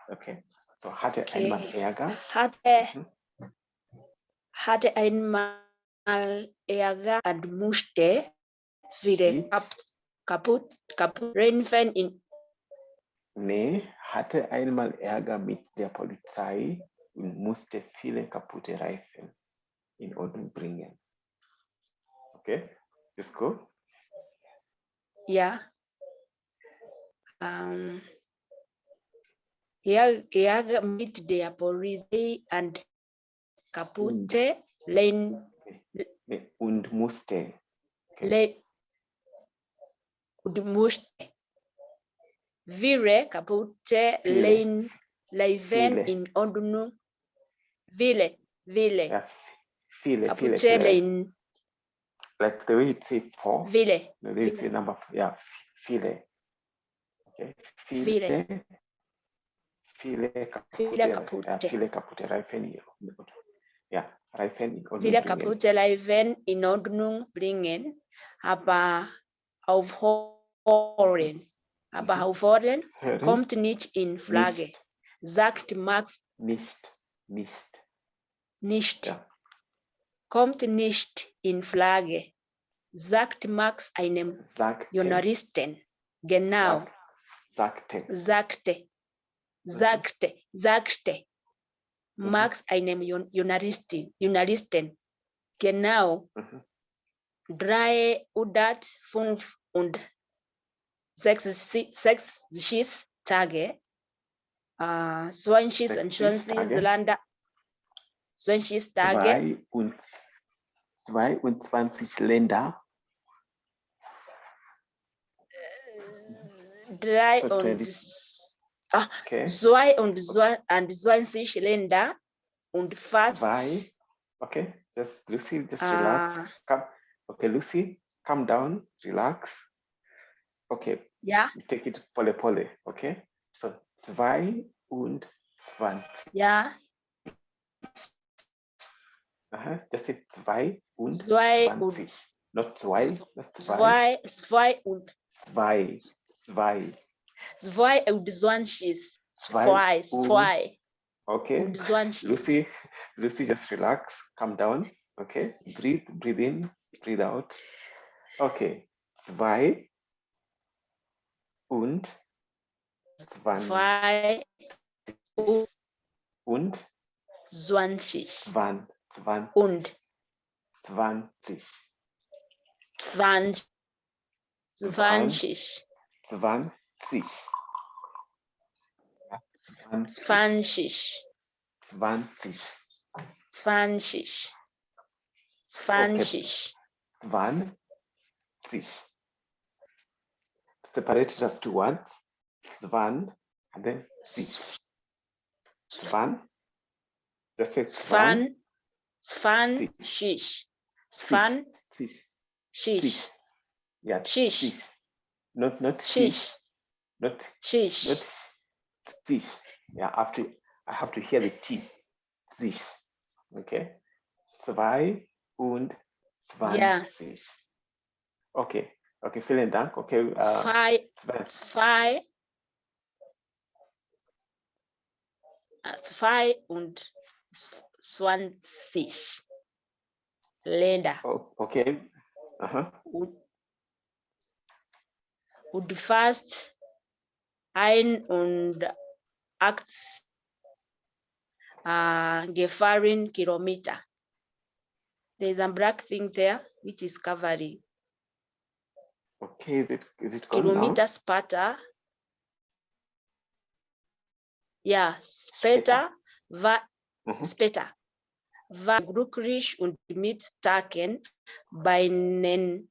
Okay. So hatte einmal Ärger. Hatte einmal Ärger und musste wieder kaputt rennen in. Nee, hatte einmal Ärger mit der Polizei und musste viele kaputte Reifen in Ordnung bringen. Okay, just go. Ja. Ärger mit der Polizei und kaputte und musste. Okay. Und musste. Viele kaputte Reifen in Ordnung. Viele. Ja, viele. Kaputte Reifen. Like the way you say for. Viele. The way you say number. Yeah, viele. Okay. Viele kaputte Reifen. Yeah. Wir Kaputeliven in Ordnung bringen, aber aufhören. Aber aufhören kommt nicht in Frage. Sagt Max. Nicht. Ja. Kommt nicht in Frage. Sagt Max einem Journalisten. Genau. Sagte. Max einem Journalisten. Genau. 365 Tage. 20 Länder. 20 Tage. 22 Länder. 22 Länder und fast. Okay, just Lucy, just relax. Okay, Lucy, calm down, relax. Okay. Yeah. Take it pole pole. Okay. So 22. Yeah. Just say 22. Not zwei, not zwei. Zwei und 22. Zwei. Okay. Lucy, just relax, calm down. Okay. Breathe in, breathe out. Okay. 2 und 20. Und 20. Und 20. 20. 20. 20. Separate just two words. Zwan and then sich. Zwan. Just say Zwan. Sich. Yeah. Sich. Not sich. sich. Not sich. Not sich. Yeah. I have to hear the T. Sich. Okay. 22. Yeah. Okay. Okay, vielen Dank. Okay. Zwei und 20 Länder. Oh, okay. Und fast 81 Gefahrenkilometer. There's a black thing there which is covering. Okay, is it gone Kilometers später. Ja, später war glücklich und mit Tagen bei den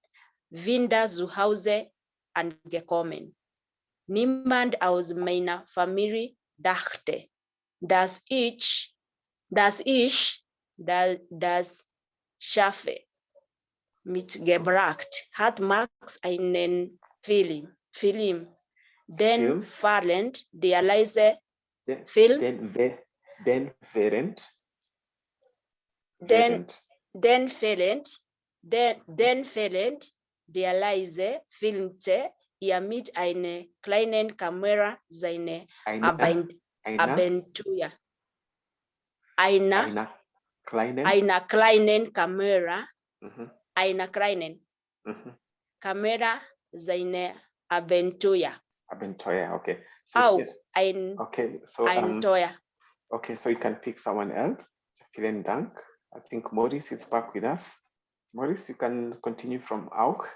Winder zu Hause angekommen. Niemand aus meiner Familie dachte, dass ich das schaffe. Mitgebracht hat Max einen Film, den fallend der leise Film, den fallend der leise filmte er mit einer kleinen Kamera seine Abenteuer. Einer kleinen Kamera. Einer kleinen Kamera seine Abenteuer. Okay. So Auch ein Abenteuer. Okay, so you can pick someone else. Vielen Dank. I think Maurice is back with us. Maurice, you can continue from auch.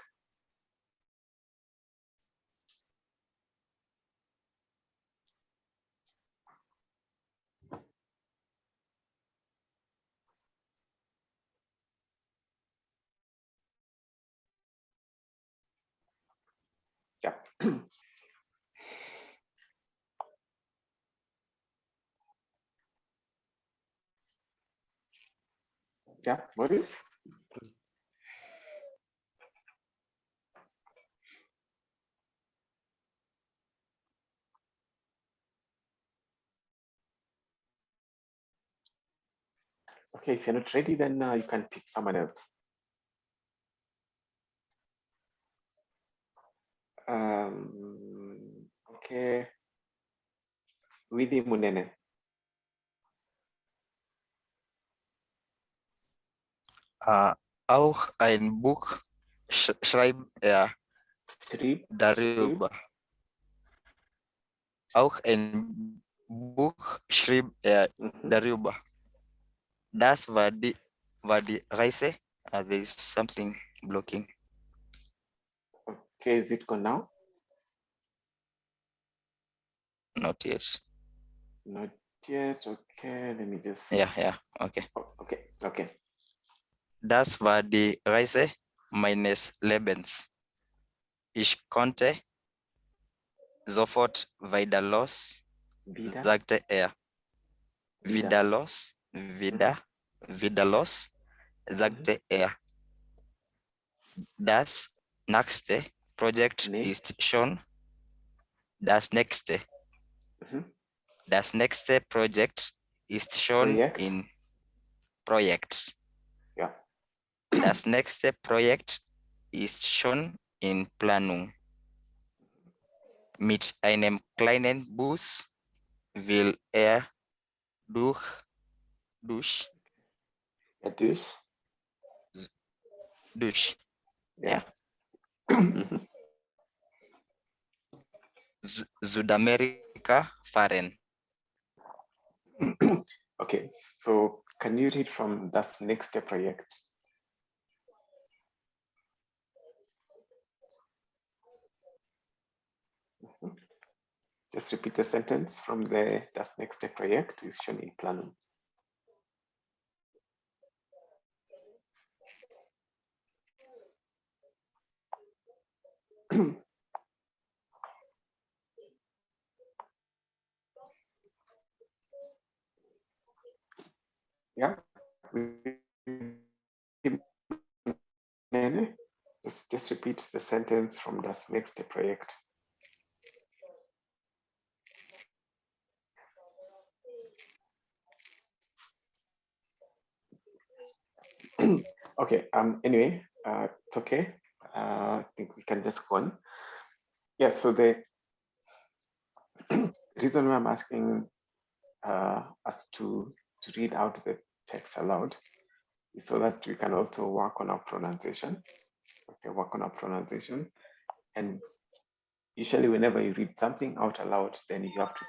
Yeah. Yeah, Maurice. Okay, if you're not ready, then you can pick someone else. Okay. Widi Munene. Auch ein Buch schreibt er darüber. Auch ein Buch schrieb er darüber. Das war die Reise. There is something blocking. Okay, is it gone now? Not yet. Not yet. Okay, let me just. Yeah, okay. Okay. Das war die Reise meines Lebens. Ich konnte sofort wieder los, sagte er. Wieder los, sagte er. Das nächste Projekt ist schon. Das nächste Projekt ist schon in Projekt. Ja. Das nächste Projekt ist schon in Planung. Mit einem kleinen Bus will er durch Südamerika fahren. Okay, so can you read from das nächste Projekt? Just repeat the sentence from das nächste Projekt ist schon in Planung. Yeah. Just repeat the sentence from das nächste Projekt. Okay, anyway, it's okay. I think we can just go on. Yeah, so the reason why I'm asking us to read out the text aloud is so that we can also work on our pronunciation. Okay, work on our pronunciation. And usually whenever you read something out aloud, then you have to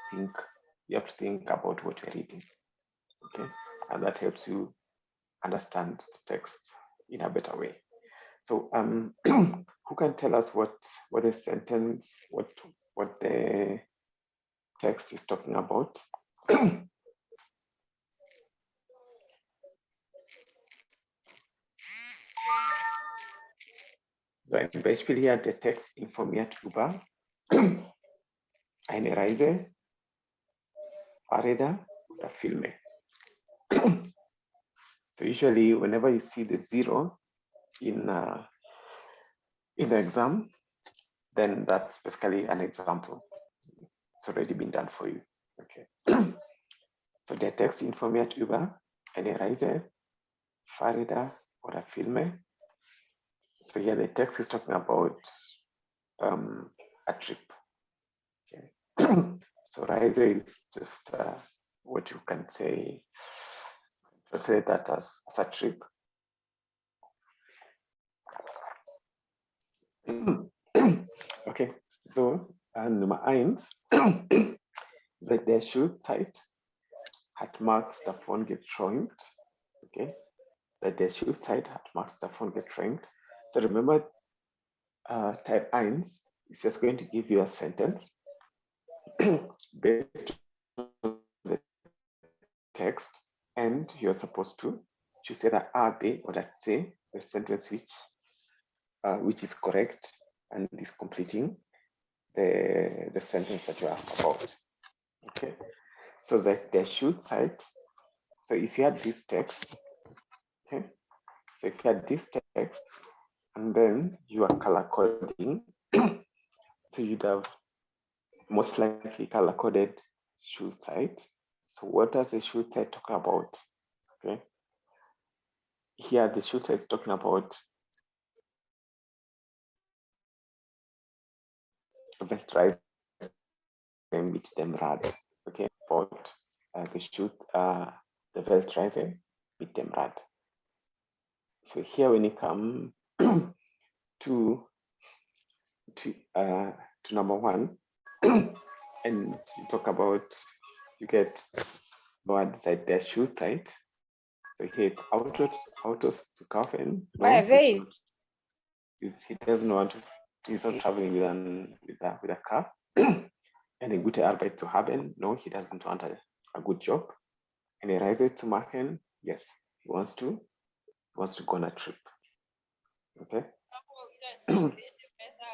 think about what you're reading. Okay, and that helps you understand the text in a better way. So who can tell us what the sentence, what the text is talking about? So ein Beispiel hier, der Text informiert über eine Reise, Fahrräder oder Filme. So usually whenever you see the zero in the exam, then that's basically an example. It's already been done for you. Okay. So der Text informiert über eine Reise, Fahrräder oder Filme. So here the text is talking about a trip. Okay. So Reise is just what you can say, translate that as a trip. Okay, so Nummer 1, seit der Schulzeit hat Max davon geträumt. Okay, seit der Schulzeit hat Max davon geträumt. So remember, type 1 is just going to give you a sentence based on the text, and you're supposed to choose either A, B, or C, the sentence which is correct and is completing the sentence that you asked about. Okay, so that the Schulzeit. So if you had this text, okay, so if you had this text and then you are color coding, so you'd have most likely color coded Schulzeit. So what does the Schulzeit talk about? Okay, here the shooter is talking about Weltreise mit dem Rad. Okay, about the Weltreise mit dem Rad. So here when you come to number 1 and you talk about, you get words like der Schulzeit. So here it's Autos zu kaufen. No, he doesn't want to, he's not traveling with a car. Eine gute Arbeit zu haben. No, he doesn't want a good job. Eine Reise zu machen. Yes, he wants to go on a trip. Okay.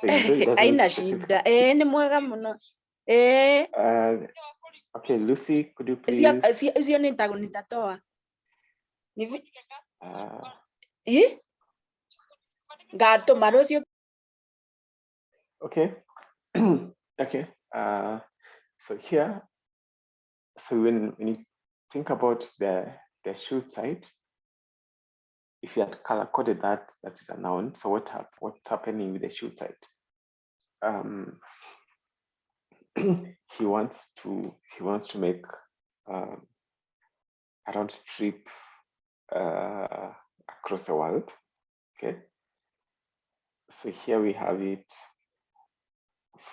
Haina shida. Ni mwega muno. Okay, Lucy, could you please? Sio nitatoa. Gato marosio. Okay. Okay. So here, so when you think about the shoot side, if you had color coded that is a noun. So what's happening with the shoot side? He wants to make a round trip across the world. Okay. So here we have it.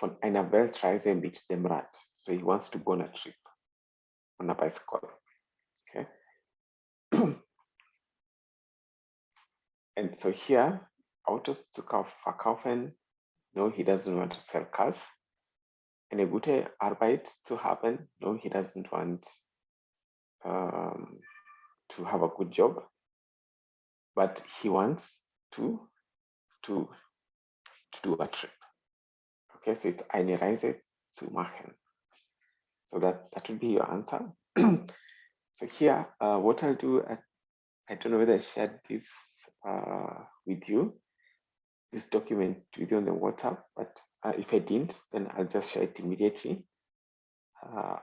Von einer Weltreise mit dem Rad. So he wants to go on a trip on a bicycle. Okay. And so here, Autos zu verkaufen. No, he doesn't want to sell cars. Eine gute Arbeit zu haben. No, he doesn't want to have a good job. But he wants to do a trip. Okay, so it's eine Reise zu machen. So that would be your answer. So here, what I'll do, I don't know whether I shared this with you, this document with you on the WhatsApp, but if I didn't, then I'll just share it immediately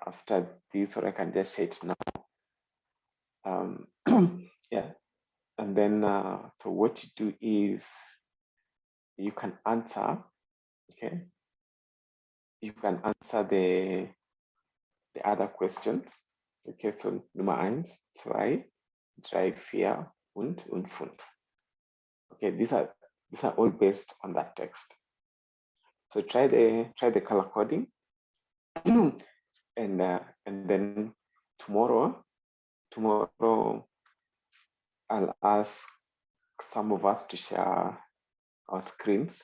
after this, or I can just share it now. Yeah, and then so what you do is you can answer, okay? You can answer the other questions. Okay, so Nummer 1, 2, 3, 4 und 5. Okay, these are all based on that text. So try the color coding, and then tomorrow I'll ask some of us to share our screens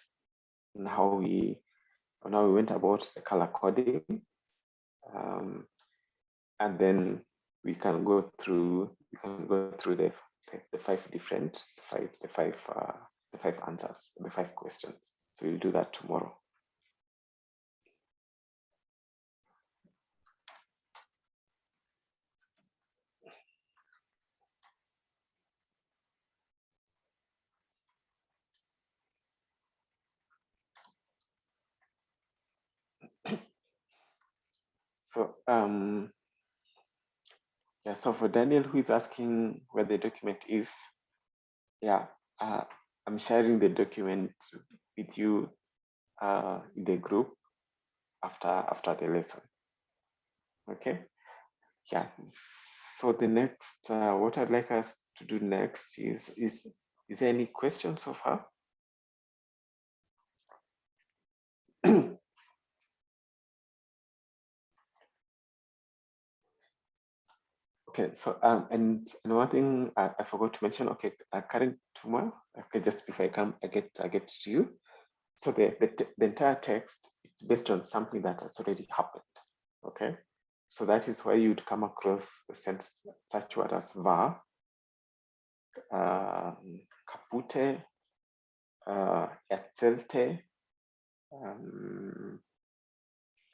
on how we went about the color coding, and then we can go through the 5 different the five answers, the 5 questions. So we'll do that tomorrow. So yeah, so for Daniel, who is asking where the document is, yeah, I'm sharing the document with you in the group after the lesson. Okay, yeah. So the next, what I'd like us to do next is there any questions so far? Okay, so and one thing I forgot to mention. Okay, Karen Tuma. Okay, just before I get to you. So the entire text is based on something that has already happened. Okay, so that is why you'd come across the sentence such word as war, kaputte, erzählte,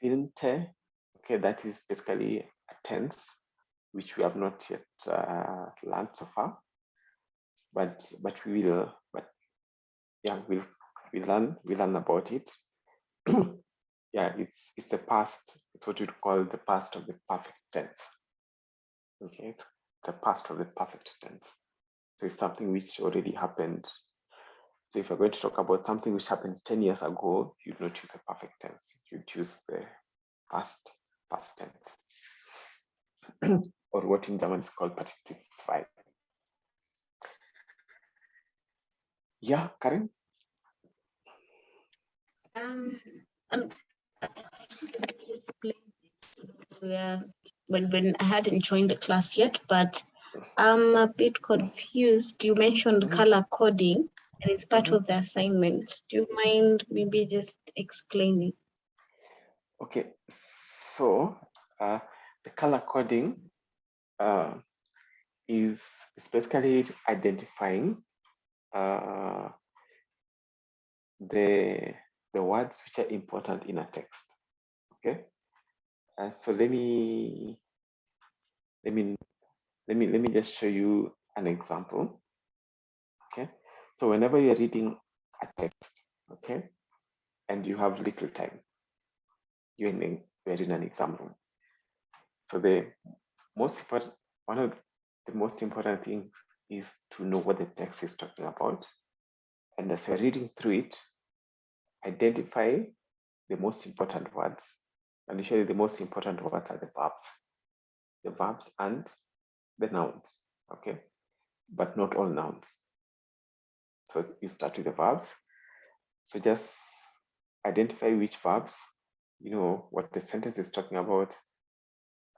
filmte. Okay, that is basically a tense which we have not yet learned so far, but we will. But yeah, we'll learn about it. Yeah, it's the past. It's what you'd call the past of the perfect tense. Okay, it's the past of the perfect tense. So it's something which already happened. So if you're going to talk about something which happened 10 years ago, you'd not use the perfect tense. You'd use the past tense. Or what in German is called Partizip 2. Yeah, Karen? Explain this. When I hadn't joined the class yet, but I'm a bit confused. You mentioned color coding, and it's part of the assignment. Do you mind maybe just explaining? Okay, so the color coding is basically identifying the words which are important in a text. Okay, so let me just show you an example. Okay, so whenever you're reading a text, okay, and you have little time, you're in an exam room. So one of the most important things is to know what the text is talking about. And as you're reading through it, identify the most important words. And usually the most important words are the verbs and the nouns, okay? But not all nouns. So you start with the verbs. So just identify which verbs, you know, what the sentence is talking about.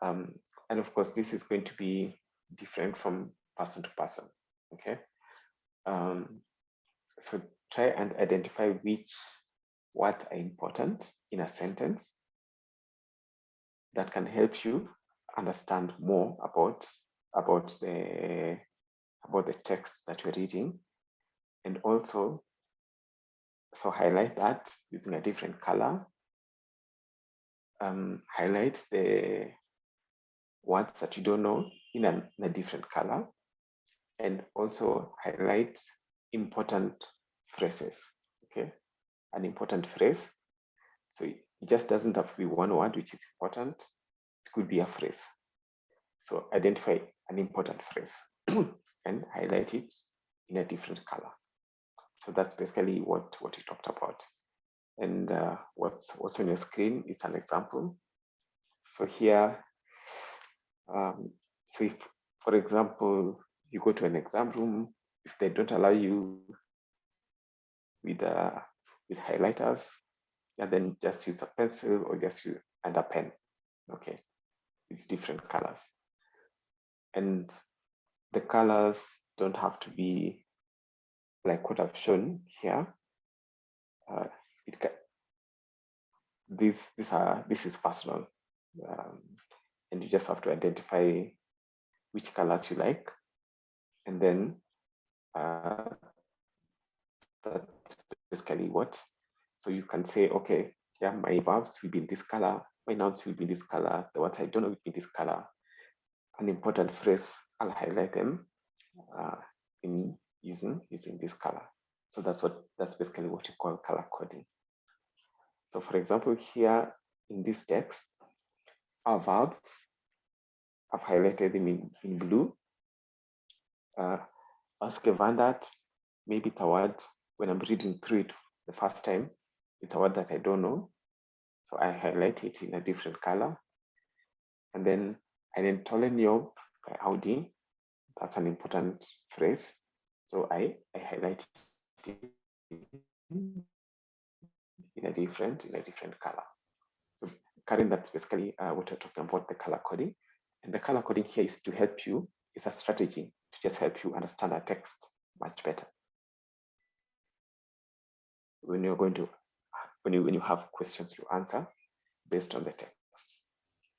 And of course, this is going to be different from person to person, okay? So try and identify which words are important in a sentence that can help you understand more about the text that you're reading, and also so highlight that using a different color. Highlight the words that you don't know in a different color, and also highlight important phrases. Okay, an important phrase. So it just doesn't have to be one word which is important. It could be a phrase. So identify an important phrase and highlight it in a different color. So that's basically what we talked about. And what's on your screen is an example. So here, so if, for example, you go to an exam room, if they don't allow you with highlighters, and then just use a pencil or just use and a pen, okay, with different colors. And the colors don't have to be like what I've shown here. This is personal, and you just have to identify which colors you like, and then that's basically what. So you can say, okay, yeah, my verbs will be in this color, my nouns will be in this color, the ones I don't know will be in this color. An important phrase, I'll highlight them in using this color. So that's basically what you call color coding. So for example, here in this text, our verbs, I've highlighted them in blue. Ausgewandert, maybe it's a word, when I'm reading through it the first time, it's a word that I don't know. So I highlight it in a different color. And then einen tollen Job by Audi, that's an important phrase. So I highlight it in a different color. So Karen, that's basically what we're talking about, the color coding. And the color coding here is to help you, it's a strategy to just help you understand a text much better when you're going to when you have questions to answer based on the text.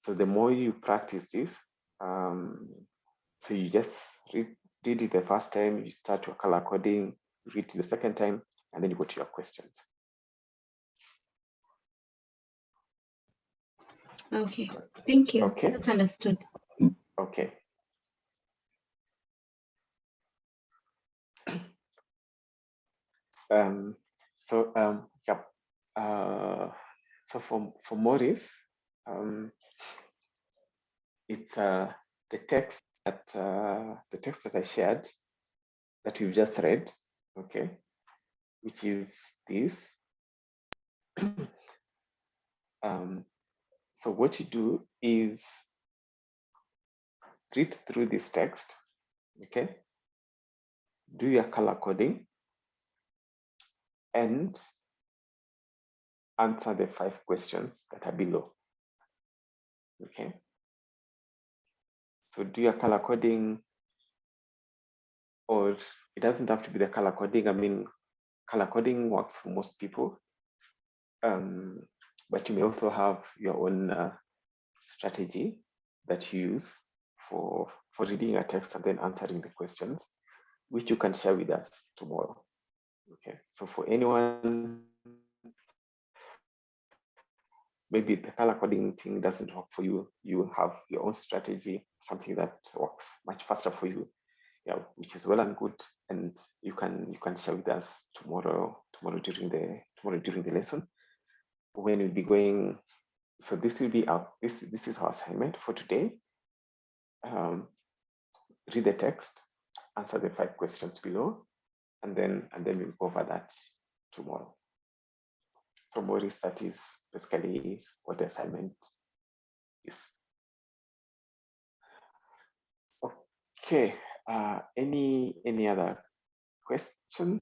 So the more you practice this, so you just read it the first time, you start your color coding, read it the second time, and then you go to your questions. Okay, thank you. Okay. That's understood. Okay. So for Maurice, it's the text that I shared. that we've just read, okay, which is this. So what you do is read through this text, okay, do your color coding, and answer the 5 questions that are below, okay. So do your color coding, or it doesn't have to be the color coding. I mean, color coding works for most people, but you may also have your own strategy that you use for reading a text and then answering the questions, which you can share with us tomorrow. Okay, so for anyone, maybe the color coding thing doesn't work for you, you have your own strategy, something that works much faster for you, yeah, which is well and good, and you can share with us tomorrow during the lesson when we'll be going. So this will be our this is our assignment for today. Read the text, answer the 5 questions below, and then we'll go over that tomorrow. So Maurice, that is basically what the assignment is. Okay, any other question?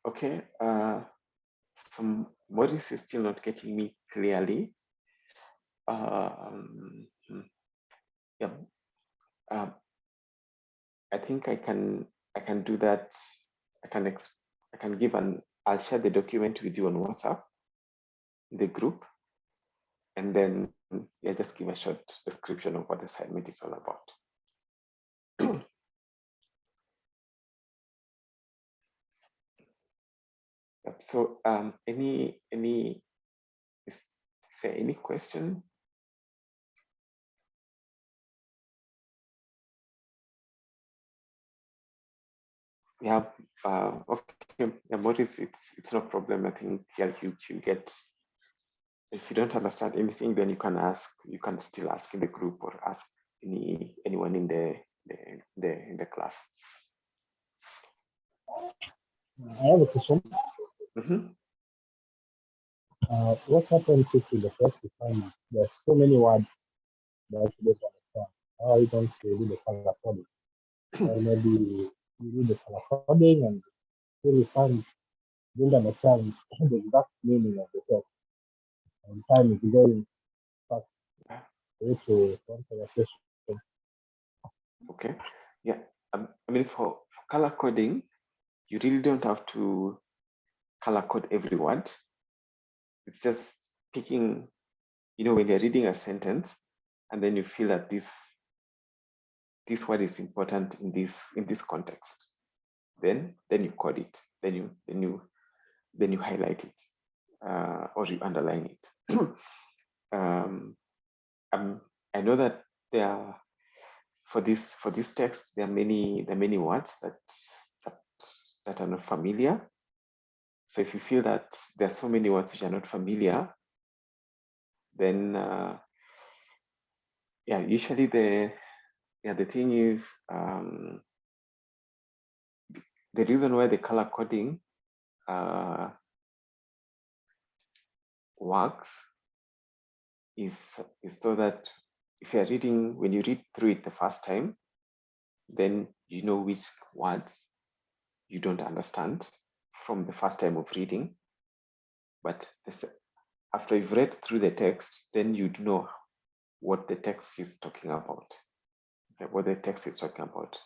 Okay, so Maurice is still not getting me clearly. Yeah, I think I can do that. I can give I'll share the document with you on WhatsApp, the group, and then yeah, just give a short description of what the assignment is all about. So any is there any question? We have okay, yeah, Maurice, it's no problem. I think yeah, you get, if you don't understand anything, then you can still ask in the group or ask anyone in the class. I have a question. What happens if in the first assignment there's so many words that you don't understand? How are you going to do the color coding? Or maybe you do the color coding and still you don't understand the exact meaning of the text. And time is going fast to answer your question. Okay, yeah. I mean, for color coding, you really don't have to color code every word. It's just picking, when you're reading a sentence and then you feel that this word is important in this context, then you code it, then you highlight it, or you underline it. I know that there are, for this text, there are many words that are not familiar. So if you feel that there are so many words which are not familiar, then yeah, usually the thing is, the reason why the color coding works is so that if you're reading, when you read through it the first time, then you know which words you don't understand from the first time of reading. But after you've read through the text, then you'd know what the text is talking about. Okay, what the text is talking about.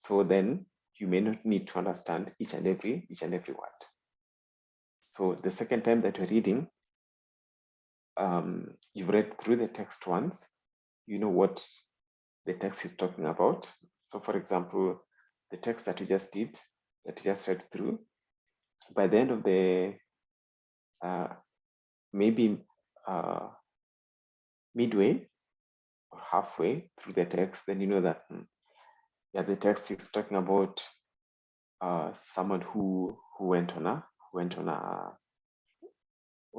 So then you may not need to understand each and every word. So the second time that you're reading, you've read through the text once, you know what the text is talking about. So for example, the text that you just read through, by the end of the maybe midway, or halfway through the text, then you know that yeah, the text is talking about someone who went on a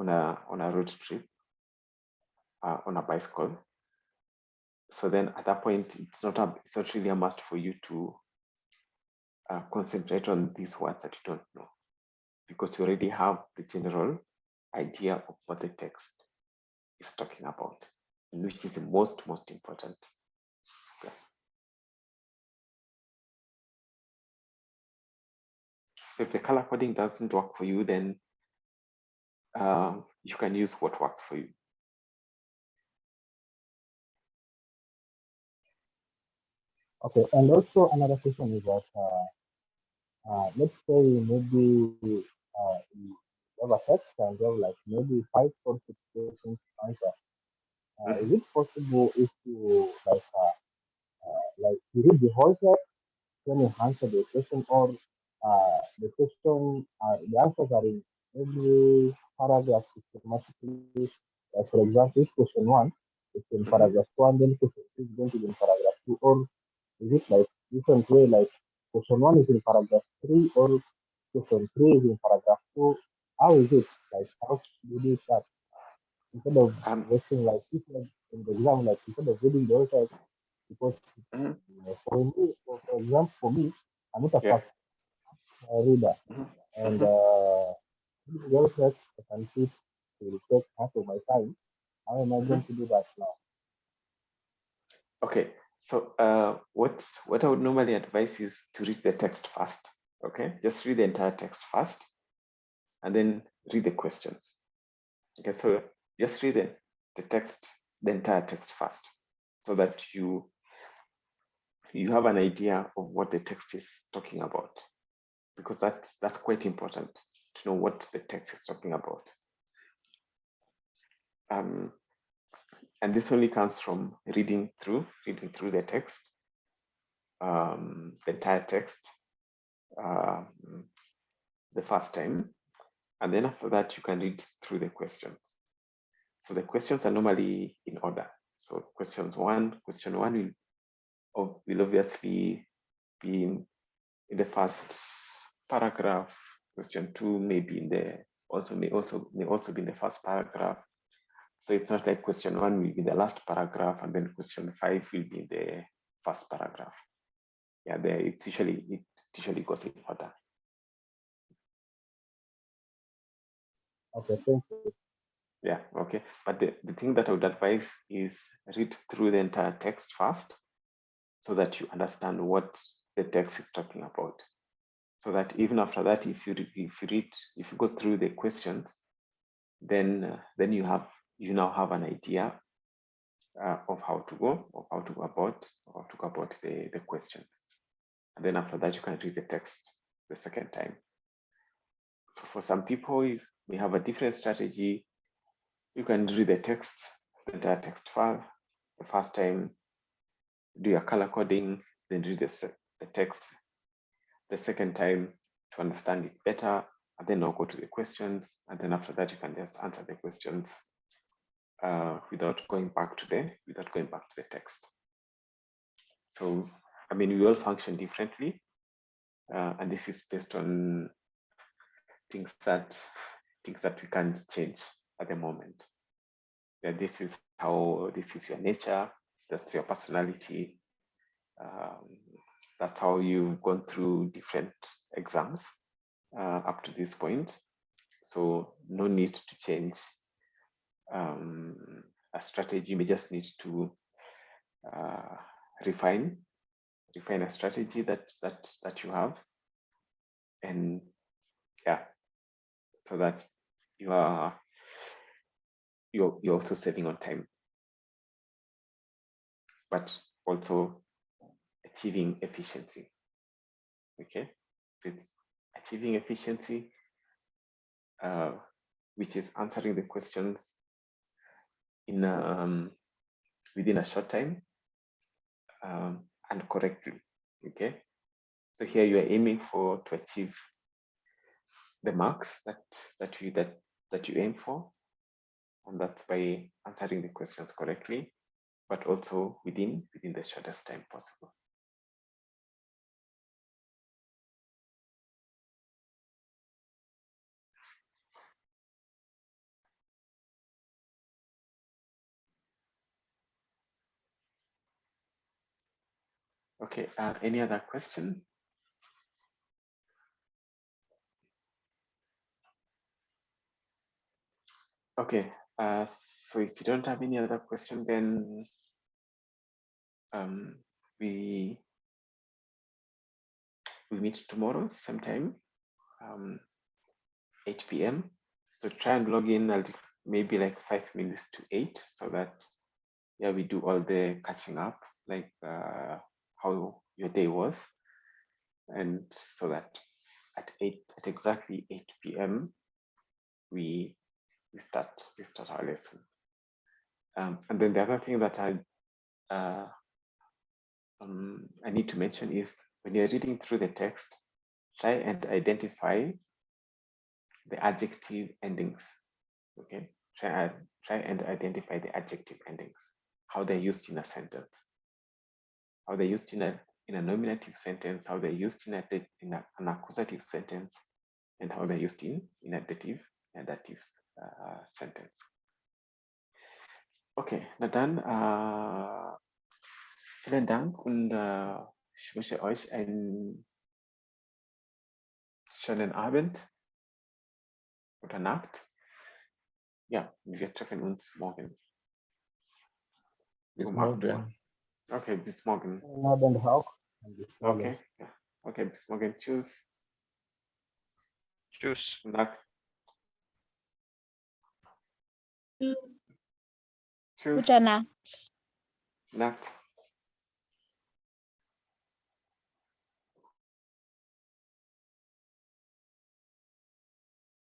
road trip on a bicycle. So then at that point, it's not really a must for you to concentrate on these words that you don't know, because you already have the general idea of what the text is talking about, and which is the most important. Okay. So if the color coding doesn't work for you, then you can use what works for you. Okay, and also another question is that let's say maybe you have a text and you have like maybe 5 or 6 questions to answer. Is it possible if you like you read the whole text, then you answer the question, or the question, the answers are in every paragraph systematically? For example, if question 1 is in paragraph 1, then question 2 is going to be in paragraph 2, or is it like different way, like question 1 is in paragraph 3, or question 3 is in paragraph 2? How is it? Like, how do you do that? Instead of wasting, like, if you're in the exam, like, instead of reading the whole text, because for me, for example, for me, I'm not a fast reader, and reading the whole text, I can see to take half of my time. How am I going to do that now? Okay, so what I would normally advise is to read the text first. Okay, just read the entire text first, and then read the questions. Okay, so just read the text, the entire text first, so that you have an idea of what the text is talking about, because that's quite important to know what the text is talking about. And this only comes from reading through the text, the entire text, the first time, and then after that you can read through the questions. So the questions are normally in order. So question one will obviously be in the first paragraph. Question 2 may be may also be in the first paragraph. So it's not like question 1 will be the last paragraph and then question 5 will be in the first paragraph. Yeah, it usually goes in order. Okay, thank you. Yeah, okay. But the thing that I would advise is read through the entire text first, so that you understand what the text is talking about. So that even after that, if you go through the questions, then you now have an idea of how to go about the questions. And then after that, you can read the text the second time. So for some people, if we have a different strategy, you can read the text, the entire text file the first time, do your color coding, then read the text the second time to understand it better, and then I'll go to the questions, and then after that you can just answer the questions without going back to the text. So I mean, we all function differently, and this is based on things that we can't change at the moment. Yeah, this is your nature, that's your personality, that's how you've gone through different exams up to this point. So no need to change a strategy. You may just need to refine a strategy that you have, and yeah, so that you're also saving on time, but also achieving efficiency. Okay, so it's achieving efficiency, which is answering the questions in within a short time and correctly. Okay, so here you are aiming to achieve the marks that you aim for, and that's by answering the questions correctly but also within the shortest time possible. Okay, any other question? Okay, so if you don't have any other question, then we meet tomorrow sometime, 8 p.m. So try and log in at maybe like 5 minutes to 8, so that we do all the catching up, like how your day was, and so that at exactly 8 p.m. we start our lesson. And then the other thing that I need to mention is, when you're reading through the text, try and identify the adjective endings. Okay, try and identify the adjective endings, how they're used in a sentence, how they're used in a nominative sentence, how they're used in an accusative sentence, and how they're used in a dative sentence. Okay, na dann, vielen Dank und ich wünsche euch einen schönen Abend oder Nacht. Ja, wir treffen uns morgen. Bis Um 8 Uhr. morgen. Okay, bis morgen. Morgen auch. Okay, ja. Okay, bis morgen. Tschüss. Tschüss. Nacht. Tschüss. Tschüss. Gute Nacht. Nacht.